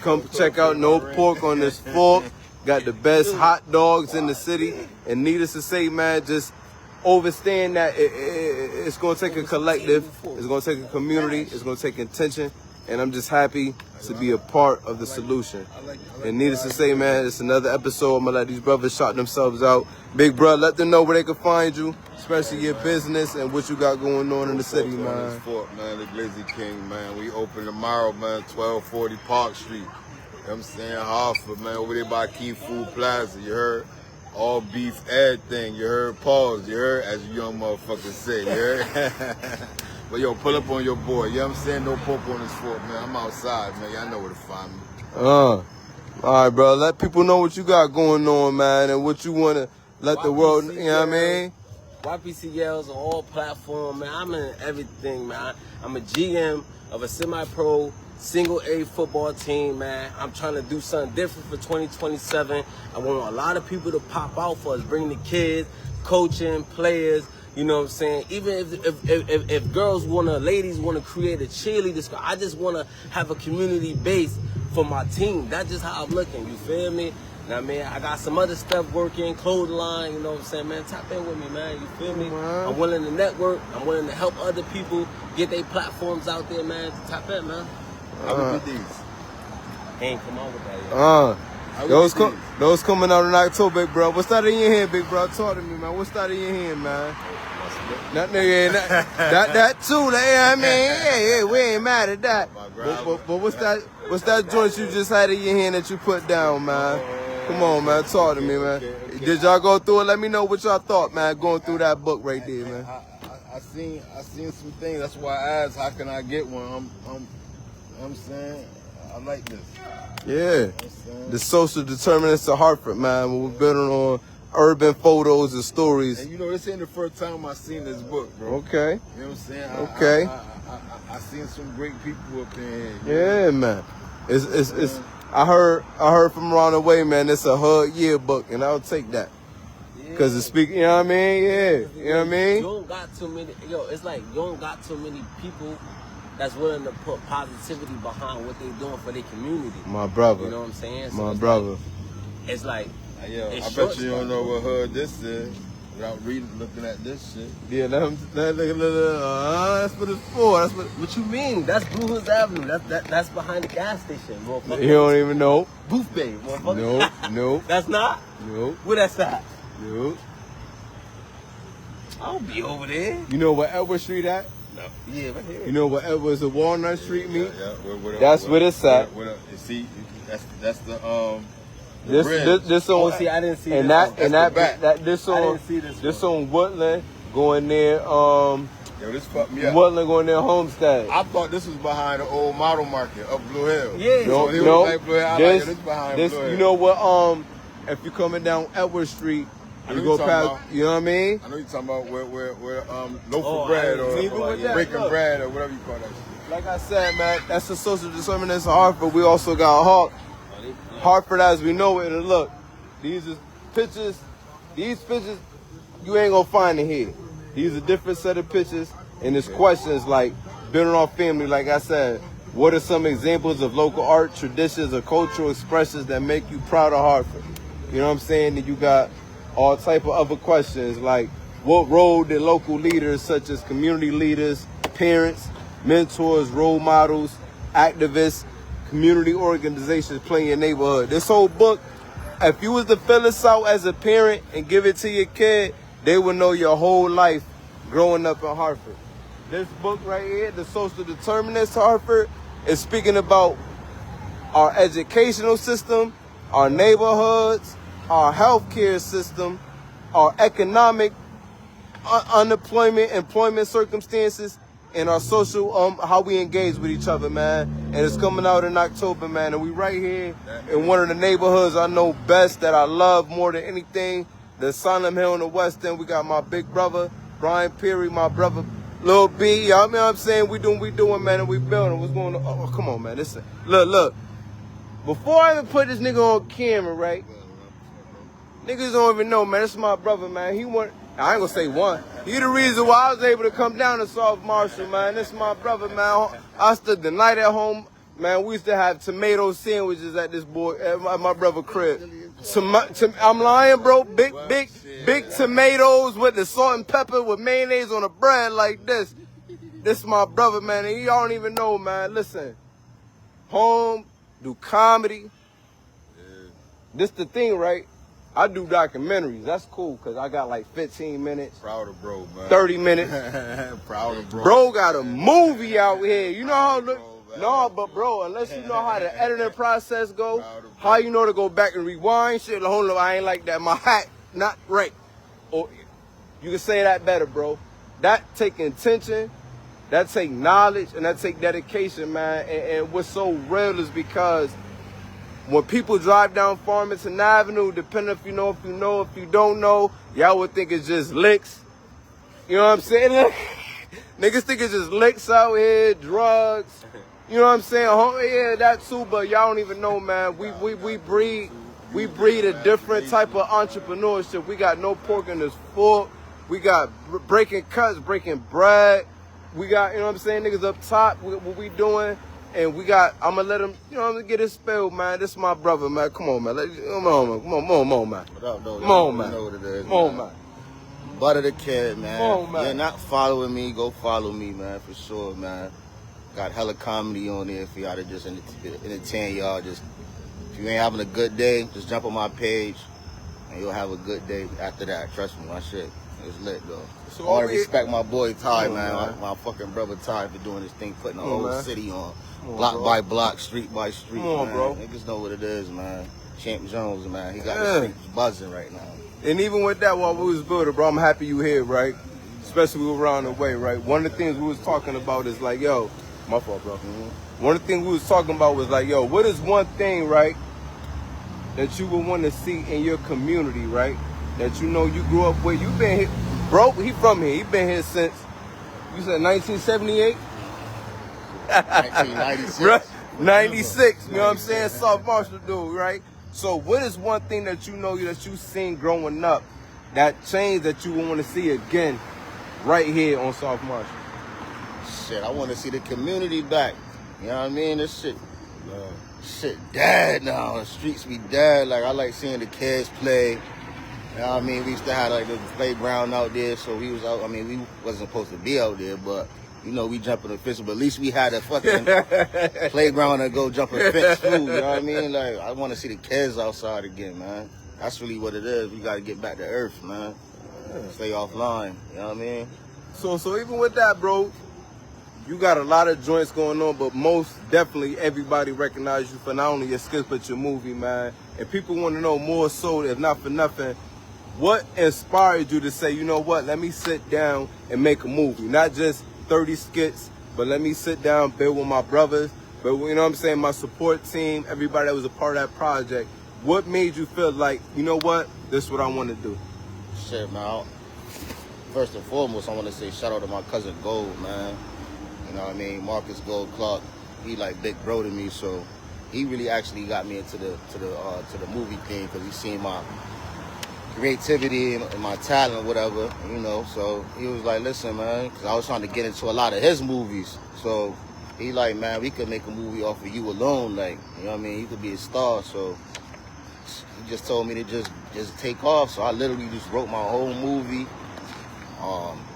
Speaker 2: Come check out No Pork on this fork. Got the best hot dogs in the city. And needless to say, man, just understand that it's going to take a collective. It's going to take a community. It's going to take intention. And I'm just happy to be a part of the solution. And needless to say, man, it's another episode. I'm going to let these brothers shout themselves out. Big bro, let them know where they can find you, especially your business and what you got going on in the city, man.
Speaker 1: Man, the Glizzy King, man. We open tomorrow, man, 1240 Park Street. You know what I'm saying? Hartford, man, over there by Key Food Plaza, you heard? All beef, everything, you heard? Pause, you heard? As you young motherfuckers say, you heard? But yo, pull up on your boy, you know what I'm saying? No pork on this fork, man. I'm outside, man. Y'all know where to find me.
Speaker 2: All right, bro. Let people know what you got going on, man, and what you want to let the world, you know what I mean?
Speaker 3: YPCLs on all platforms, man. I'm in everything, man. I'm a GM of a semi-pro single A football team, man. I'm trying to do something different for 2027. I want a lot of people to pop out for us, bring the kids, coaching, players. You know what I'm saying? Even if ladies want to create a cheerleader squad, I just want to have a community base for my team. That's just how I'm looking. You feel me? Now, man, I got some other stuff working, clothing line. You know what I'm saying, man? Tap in with me, man. You feel me? I'm willing to network. I'm willing to help other people get their platforms out there, man. Tap in, man.
Speaker 1: How we get these?
Speaker 3: Ain't come on with that, yo.
Speaker 2: Those coming out in October, big bro. What's that in your hand, big bro? Talk to me, man. What's that in your hand, man? That too. I mean, yeah, we ain't mad at that. But what's that joint you just had in your hand that you put down, man? Come on, man. Talk to me, man. Did y'all go through it? Let me know what y'all thought, man. Going through that book right there, man.
Speaker 1: I seen some things. That's why I asked, how can I get one? I'm saying, I like this.
Speaker 2: Yeah. The social determinants of Hartford, man. We're building on urban photos and stories.
Speaker 1: And you know, this ain't the first time I seen this book, bro.
Speaker 2: Okay.
Speaker 1: You know what I'm saying?
Speaker 2: Okay.
Speaker 1: I seen some great people up there.
Speaker 2: Yeah, man. It's I heard from around the way, man, it's a HUD yearbook, and I'll take that. Cause it's speaking, you know what I mean? Yeah. You know what I mean?
Speaker 3: You don't got too many, it's like you don't got too many people that's willing to put positivity behind what they're doing for their community.
Speaker 2: My brother.
Speaker 3: You know what I'm saying? So
Speaker 2: my brother.
Speaker 3: It's like
Speaker 1: I bet you don't know what HUD this is without looking at this shit.
Speaker 2: Yeah, that's what it's for. That's
Speaker 3: what you mean? That's Blue Hills Avenue. That's behind the gas station, motherfucker.
Speaker 2: You don't even know.
Speaker 3: Booth Bay, motherfucker.
Speaker 2: Nope.
Speaker 3: That's not?
Speaker 2: Nope.
Speaker 3: Where that's at?
Speaker 2: Nope.
Speaker 3: I'll be over there.
Speaker 2: You know where Edward Street at?
Speaker 3: No. Yeah, right here.
Speaker 2: You know where Edward's and Walnut Street meet?
Speaker 1: Yeah.
Speaker 2: That's where it's at.
Speaker 1: You see, that's the
Speaker 2: this on.
Speaker 3: See, I didn't see
Speaker 2: and
Speaker 3: this.
Speaker 2: This
Speaker 3: I
Speaker 2: on.
Speaker 3: didn't see
Speaker 2: This on Woodland going there.
Speaker 1: Yo, this fucked me up.
Speaker 2: Woodland going there Homestead.
Speaker 1: I thought this was behind the old model market up Blue Hill.
Speaker 3: Yeah.
Speaker 2: No.
Speaker 1: Like Blue Hill. I like this behind Blue Hill.
Speaker 2: You know what? If you're coming down Edward Street. You go past, you know what I mean?
Speaker 1: I know you're talking about where loaf of bread or breaking bread or whatever you call that shit.
Speaker 2: Like I said, man, that's the social determinants of Hartford. We also got Hartford as we know it. And look, these pictures, you ain't gonna find it here. These are different set of pictures, and there's questions like building our family. Like I said, what are some examples of local art, traditions, or cultural expressions that make you proud of Hartford? You know what I'm saying? Then you got all type of other questions like what role did local leaders such as community leaders, parents, mentors, role models, activists, community organizations play in your neighborhood? This whole book, if you was to fill this out as a parent and give it to your kid, they would know your whole life growing up in Hartford. This book right here, The Social Determinants of Hartford, is speaking about our educational system, our neighborhoods, our healthcare system, our economic employment circumstances, and our social, how we engage with each other, man. And it's coming out in October, man. And we right here in one of the neighborhoods I know best, that I love more than anything, the Asylum here on the West End. We got my big brother, Brian Perry, my brother, Lil B. You know what I'm saying? We doing, man, and we building. What's going on? Oh, come on, man. Listen, look. Before I even put this nigga on camera, right? Niggas don't even know, man. This is my brother, man. I ain't gonna say one. He the reason why I was able to come down to South Marshall, man. This is my brother, man. I stood the night at home, man. We used to have tomato sandwiches at this boy, at my brother crib. I'm lying, bro. Big tomatoes with the salt and pepper with mayonnaise on the bread like this. This is my brother, man. And y'all don't even know, man. Listen, home, do comedy. This the thing, right? I do documentaries. That's cool, because I got like 15 minutes.
Speaker 1: Proud of bro, man.
Speaker 2: 30 minutes.
Speaker 1: Proud of bro.
Speaker 2: Bro got a movie out here. You know how... No, but bro, unless you know how the editing process go, how you know to go back and rewind shit, hold on, I ain't like that. My hat not right. Or you can say that better, bro. That take intention, that take knowledge, and that take dedication, man. And what's so real is because when people drive down Farmington Avenue, depending if you know, if you don't know, y'all would think it's just licks. You know what I'm saying? Niggas think it's just licks out here, drugs. You know what I'm saying? Yeah, that too, but y'all don't even know, man. We breed a different type of entrepreneurship. We got no pork in this fork. We got breaking cuts, breaking bread. We got, you know what I'm saying, niggas up top, what we doing. And we got, I'm going to let him, you know, I'm going to get his spell, man. This is my brother, man. Come on, man. Come on, man. Come on, man.
Speaker 4: Come
Speaker 2: on, man.
Speaker 4: You know what it is,
Speaker 2: Come on, man.
Speaker 4: Butter the kid, man.
Speaker 2: Come on, man.
Speaker 4: You're not following me, go follow me, man, for sure, man. Got hella comedy on there for y'all to just entertain y'all. Just, if you ain't having a good day, just jump on my page, and you'll have a good day after that. Trust me, my shit is lit, though.
Speaker 2: So
Speaker 4: I want to respect my boy Ty, man. My fucking brother Ty for doing this thing, putting the whole city on. Block by block, street by street,
Speaker 2: Come on,
Speaker 4: man.
Speaker 2: bro.
Speaker 4: Niggas know what it is, man. Champ Jones, man. He got the streets buzzing right now.
Speaker 2: And even with that, while we was building, bro, I'm happy you here, right? Especially we were around the way, right? One of the things we was talking about is like, yo, my fault, bro. one of the things we was talking about was like, yo, what is one thing, right, that you would want to see in your community, right? That you know you grew up with. You been here, bro. He from here. He been here since, you said 1978?
Speaker 4: 1996.
Speaker 2: 96, you know what I'm saying? South Marshall dude, right? So what is one thing that you know that you seen growing up, that change that you want to see again right here on South Marshall?
Speaker 4: Shit, I want to see the community back. You know what I mean? This shit dead now. The streets be dead. Like, I like seeing the kids play. You know what I mean? We used to have like the playground out there, so we was out. I mean, we wasn't supposed to be out there, but you know, we jumping the fence. But at least we had a fucking playground to go jump a fence through. You know what I mean? Like, I want to see the kids outside again, man. That's really what it is. We got to get back to earth, man. Stay offline. You know what I mean?
Speaker 2: So even with that, bro, you got a lot of joints going on, but most definitely everybody recognize you for not only your skills but your movie, man. And people want to know more so, if not for nothing, what inspired you to say, you know what, let me sit down and make a movie? Not just 30 skits, but let me sit down, build with my brothers, but you know what I'm saying, my support team, everybody that was a part of that project. What made you feel like, you know what, this is what I want to do?
Speaker 4: Shit, man. First and foremost, I want to say shout out to my cousin Gold, man. You know what I mean? Marcus Gold Clark. He like big bro to me, so he really actually got me into the movie thing because he seen my creativity and my talent, whatever, you know. So he was like, listen, man, because I was trying to get into a lot of his movies. So he like, man, we could make a movie off of you alone, like, you know what I mean? You could be a star. So he just told me to just take off. So I literally just wrote my whole movie.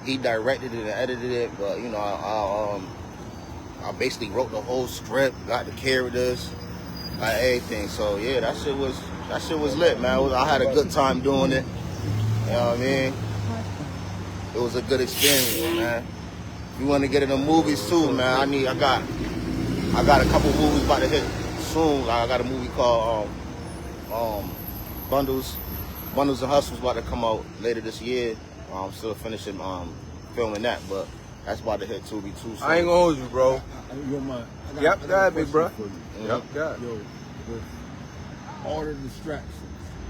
Speaker 4: He directed it and edited it, but you know, I basically wrote the whole script, got the characters, got everything. So yeah, that shit was lit, man. I had a good time doing it. You know what I mean? It was a good experience, man. If you want to get into movies too, man, I got a couple movies about to hit soon. Like, I got a movie called Bundles and Hustles about to come out later this year. I'm still finishing filming that, but that's about to hit Tubi too. So.
Speaker 2: I ain't gonna hold you, bro.
Speaker 1: Yep,
Speaker 2: go ahead, big bro.
Speaker 1: Yep,
Speaker 2: got it.
Speaker 1: Yo, with all the distractions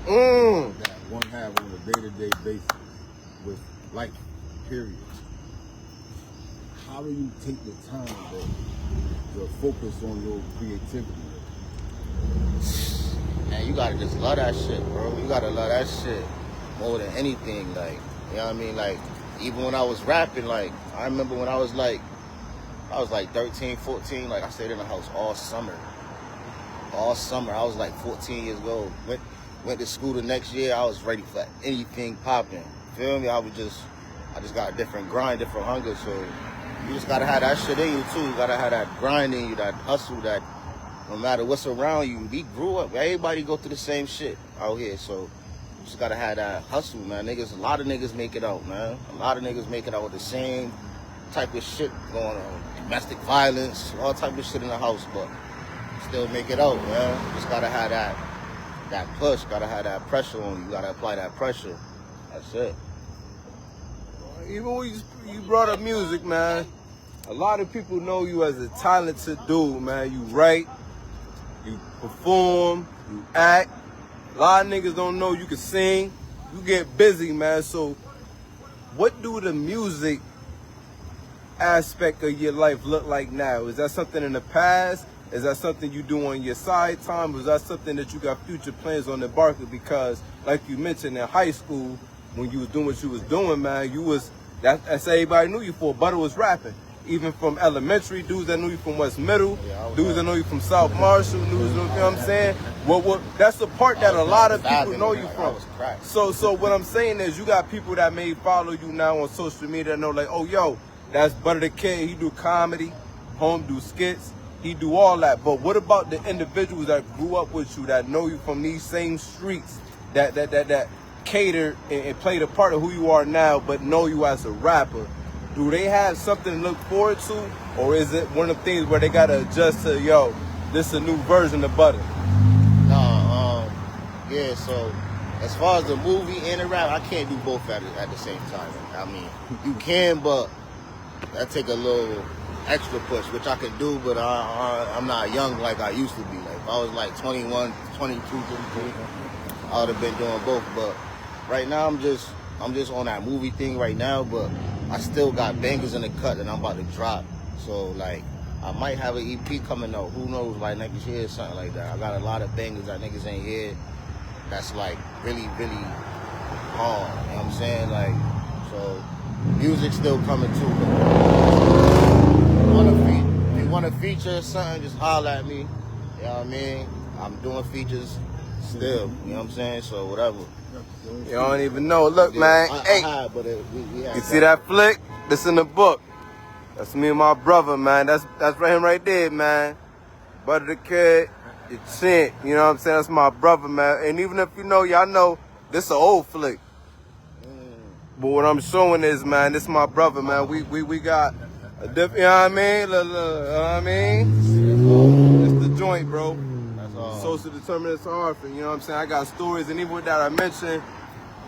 Speaker 1: that one have on a day-to-day basis with life, period. How do you take the time to focus on your creativity?
Speaker 4: Man, you gotta just love that shit, bro. You gotta love that shit more than anything, like. You know what I mean? Like, even when I was rapping, like, I remember when I was like 13, 14, like, I stayed in the house all summer. All summer. I was like 14 years old. Went to school the next year. I was ready for anything popping. Feel me? I just got a different grind, different hunger. So you just gotta have that shit in you too. You gotta have that grind in you, that hustle, that no matter what's around you. We grew up. Everybody go through the same shit out here. So just gotta have that hustle, man. A lot of niggas make it out, man. A lot of niggas make it out with the same type of shit going on. Domestic violence, all type of shit in the house, but still make it out, man. Just gotta have that push, gotta have that pressure on you. Gotta apply that pressure. That's it.
Speaker 2: Even when you brought up music, man, a lot of people know you as a talented dude, man. You write, you perform, you act. A lot of niggas don't know you can sing. You get busy, man. So what do the music aspect of your life look like now? Is that something in the past? Is that something you do on your side time? Or is that something that you got future plans on embarking? Because like you mentioned in high school, when you was doing what you was doing, man, that's everybody knew you for. Butter was rapping. Even from elementary, dudes that knew you from West Middle, dudes that knew you from South Marshall, dudes, you know what I'm saying? That's the part that a lot of people know you from. So what I'm saying is you got people that may follow you now on social media that know like, oh, yo, that's Butter the Kid. He do comedy, Home do skits, he do all that. But what about the individuals that grew up with you, that know you from these same streets, that cater and play the part of who you are now, but know you as a rapper? Do they have something to look forward to, or is it one of the things where they gotta adjust to, yo, this is a new version of Butter?
Speaker 4: Yeah, so as far as the movie and the rap, I can't do both at the same time. I mean, you can, but that take a little extra push, which I could do, but I'm not young like I used to be. Like if I was like 21, 22, 23, I would have been doing both. But right now I'm just on that movie thing right now, but I still got bangers in the cut that I'm about to drop. So like I might have an EP coming out. Who knows, like next year or something like that. I got a lot of bangers that niggas ain't hear. That's like really, really hard. You know what I'm saying? Like, so music's still coming too. If you want to feature something, just holler at me. You know what I mean? I'm doing features still. You know what I'm saying? So whatever.
Speaker 2: You don't even know. Look, man. Hey, you see that flick? This in the book. That's me and my brother, man. That's for him right there, man. Butter the Kid, your chin. You know what I'm saying? That's my brother, man. And even if you know, y'all know, this an old flick. But what I'm showing is, man, this is my brother, man. We got a different, you know what I mean? You know what I mean? It's the joint, bro.
Speaker 4: That's all.
Speaker 2: Social Determinants Hartford, you know what I'm saying? I got stories, and even with that, I mentioned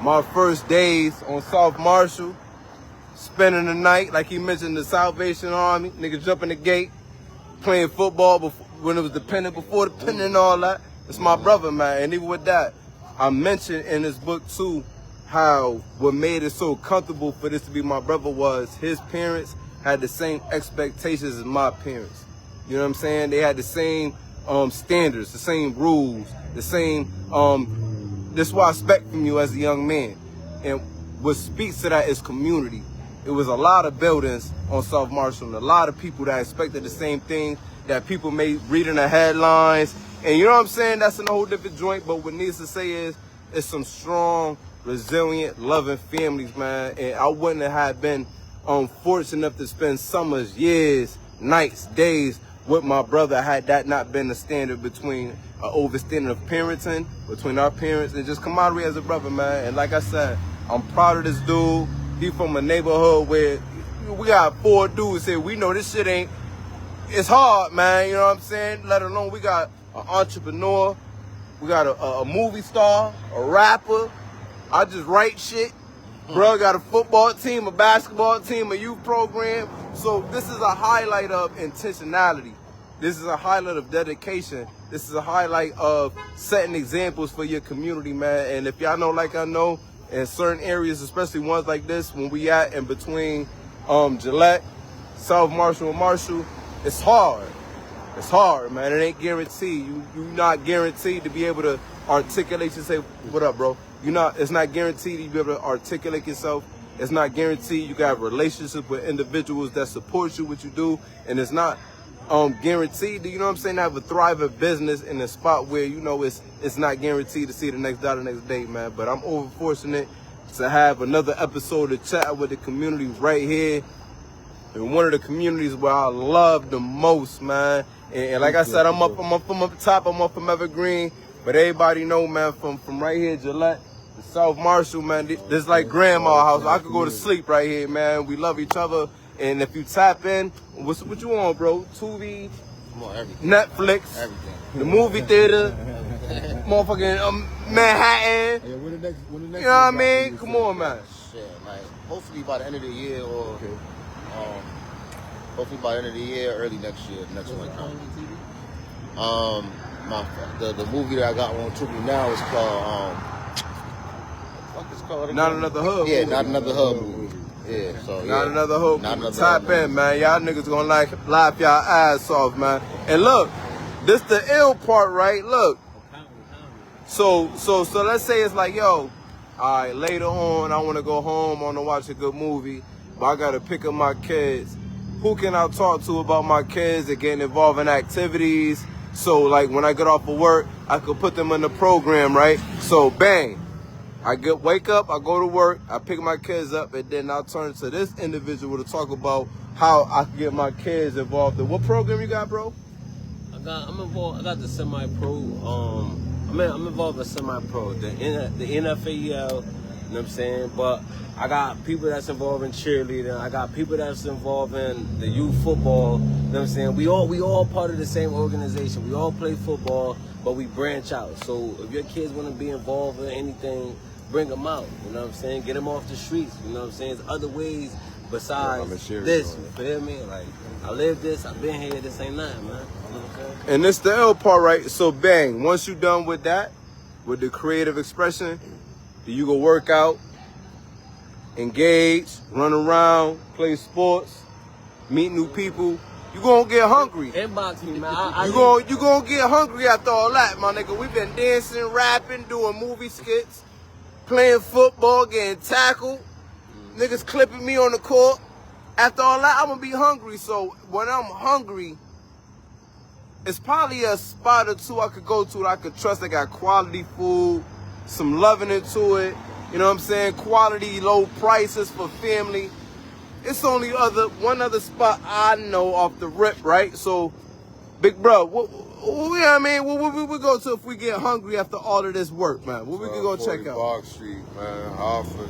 Speaker 2: my first days on South Marshall, spending the night, like he mentioned, the Salvation Army, nigga jumping the gate, playing football before, when it was before the pen and all that. It's my brother, man. And even with that, I mentioned in this book, too, how what made it so comfortable for this to be my brother was his parents had the same expectations as my parents. You know what I'm saying? They had the same standards, the same rules, the same, this is what I expect from you as a young man. And what speaks to that is community. It was a lot of buildings on South Marshall, and a lot of people that expected the same thing that people may read in the headlines. And you know what I'm saying? That's in a whole different joint, but what needs to say is, it's some strong, resilient, loving families, man. And I wouldn't have been fortunate enough to spend summers, years, nights, days with my brother had that not been the standard between an overstanding of parenting, between our parents, and just camaraderie as a brother, man. And like I said, I'm proud of this dude. He from a neighborhood where we got 4 dudes here. We know this shit ain't, it's hard, man. You know what I'm saying? Let alone we got an entrepreneur, we got a movie star, a rapper. I just write shit. Bro got a football team, a basketball team, a youth program. So this is a highlight of intentionality. This is a highlight of dedication. This is a highlight of setting examples for your community, man. And if y'all know, like I know, in certain areas, especially ones like this, when we at in between Gillette, South Marshall, and Marshall, it's hard. It's hard, man. It ain't guaranteed. You're not guaranteed to be able to articulate yourself. What up, bro? It's not guaranteed you be able to articulate yourself. It's not guaranteed you got relationships with individuals that support you, what you do. And it's not guaranteed, you know what I'm saying, to have a thriving business in a spot where, you know, it's not guaranteed to see the next dollar next day, man. But I'm over fortunate to have another episode of Chat with the community right here. In one of the communities where I love the most, man. And like I said, I'm up from up top, I'm up from Evergreen. But everybody know, man, from right here, Gillette, to South Marshall, man, this is like grandma's house. I could go to sleep right here, man. We love each other. And if you tap in, what you want, bro? Tubi, Netflix, everything. The movie theater, motherfucking Manhattan.
Speaker 1: Yeah, when the next
Speaker 2: you know what I mean? Come on, man.
Speaker 4: Shit, like, hopefully by the end of the year or hopefully by the end of the year, early next year, next one. The movie that I got on Tubi now is called what it's called?
Speaker 2: Not Another Hood.
Speaker 4: Yeah, Not Another Hood movie. Yeah, so yeah.
Speaker 2: Not Another Hood. Tap in, man. Y'all niggas gonna laugh y'all ass off, man. And look, this the ill part, right? Look. So let's say it's like, yo, all right, later on, I want to go home, I want to watch a good movie, but I got to pick up my kids. Who can I talk to about my kids and getting involved in activities? So, like, when I get off of work, I could put them in the program, right? So, bang. Wake up, I go to work, I pick my kids up, and then I'll turn to this individual to talk about how I can get my kids involved. What program you got, bro?
Speaker 3: I'm involved. I got the semi-pro. I'm involved in semi-pro, the NFL, you know what I'm saying? But I got people that's involved in cheerleading. I got people that's involved in the youth football. You know what I'm saying? We all part of the same organization. We all play football, but we branch out. So if your kids want to be involved in anything, bring them out. You know what I'm saying? Get them off the streets. You know what I'm saying? There's other ways besides this. You feel me? Like, I live this, I've been here, this ain't nothing, man. You know what I'm saying?
Speaker 2: And it's the L part, right? So bang, once you done with that, with the creative expression, you go work out, engage, run around, play sports, meet new people. You gonna get hungry.
Speaker 3: Inbox me, man.
Speaker 2: You gonna get hungry after all that, my nigga. We been dancing, rapping, doing movie skits, playing football, getting tackled. Niggas clipping me on the court. After all that, I'm gonna be hungry. So when I'm hungry, it's probably a spot or two I could go to that I could trust. They got quality food, some loving into it. You know what I'm saying? Quality, low prices for family. It's only one other spot I know off the rip, right? So, big bro, what we go to if we get hungry after all of this work, man? What we can go check out?
Speaker 1: Park Street, man, Hartford.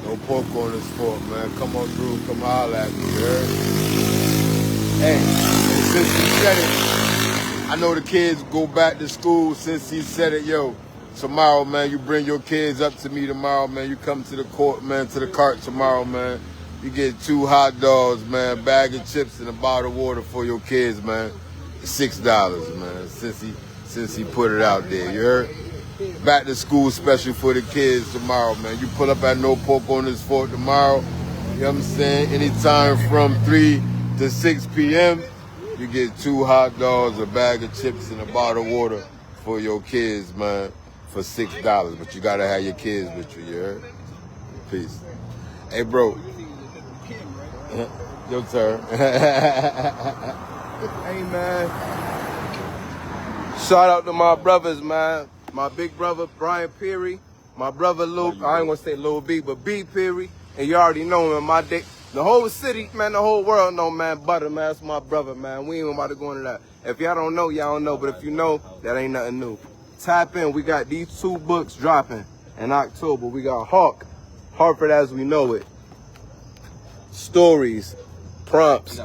Speaker 1: No pork on this fork, man. Come on through, come holler at me, you heard? Hey, since he said it, I know the kids go back to school since he said it, yo. Tomorrow, man, you bring your kids up to me tomorrow, man. You come to the court, man, to the cart tomorrow, man. You get 2 hot dogs, man, bag of chips and a bottle of water for your kids, man. $6, man, since he put it out there, you heard? Back to school special for the kids tomorrow, man. You pull up at No Pork on this Fork tomorrow, you know what I'm saying? Anytime from 3 to 6 p.m., you get 2 hot dogs, a bag of chips, and a bottle of water for your kids, man, for $6. But you gotta have your kids with you, you heard? Peace. Hey, bro. Your turn.
Speaker 2: Hey, man. Shout out to my brothers, man. My big brother, Brian Perry. My brother, Luke. I ain't gonna say Lil B, but B Perry. And you already know him. The whole city, man, the whole world know, man. Butter, man. That's my brother, man. We ain't about to go into that. If y'all don't know, y'all don't know. But if you know, that ain't nothing new. Tap in. We got these 2 books dropping in October. We got Hartford as we know it. Stories, prompts.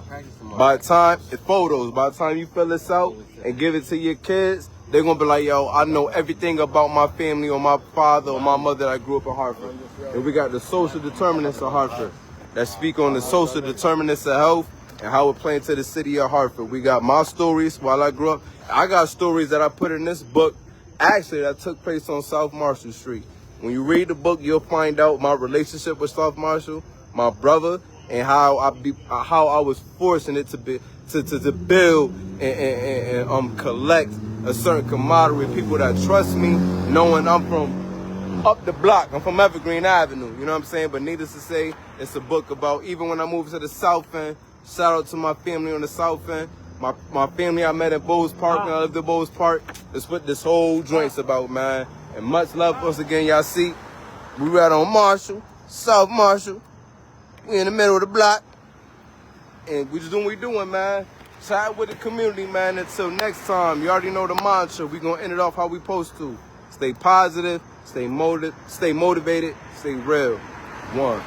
Speaker 2: By the time you fill this out and give it to your kids, they're gonna be like, yo, I know everything about my family or my father or my mother that grew up in Hartford. And we got the social determinants of Hartford that speak on the social determinants of health and how it plays into the city of Hartford. We got my stories while I grew up. I got stories that I put in this book, actually, that took place on South Marshall Street. When you read the book, you'll find out my relationship with South Marshall, my brother, and how I was forcing it to build and collect a certain camaraderie, people that trust me, knowing I'm from up the block. I'm from Evergreen Avenue, you know what I'm saying? But needless to say, it's a book about even when I moved to the South End. Shout out to my family on the South End. My family I met at Bowes Park, and I lived at Bowes Park. That's what this whole joint's about, man. And much love once again, y'all see. We right on Marshall, South Marshall. We in the middle of the block. And we just doing what we doing, man. Chat with the community, man. Until next time, you already know the mantra. We gonna end it off how we supposed to. Stay positive, stay motivated, stay real. 1.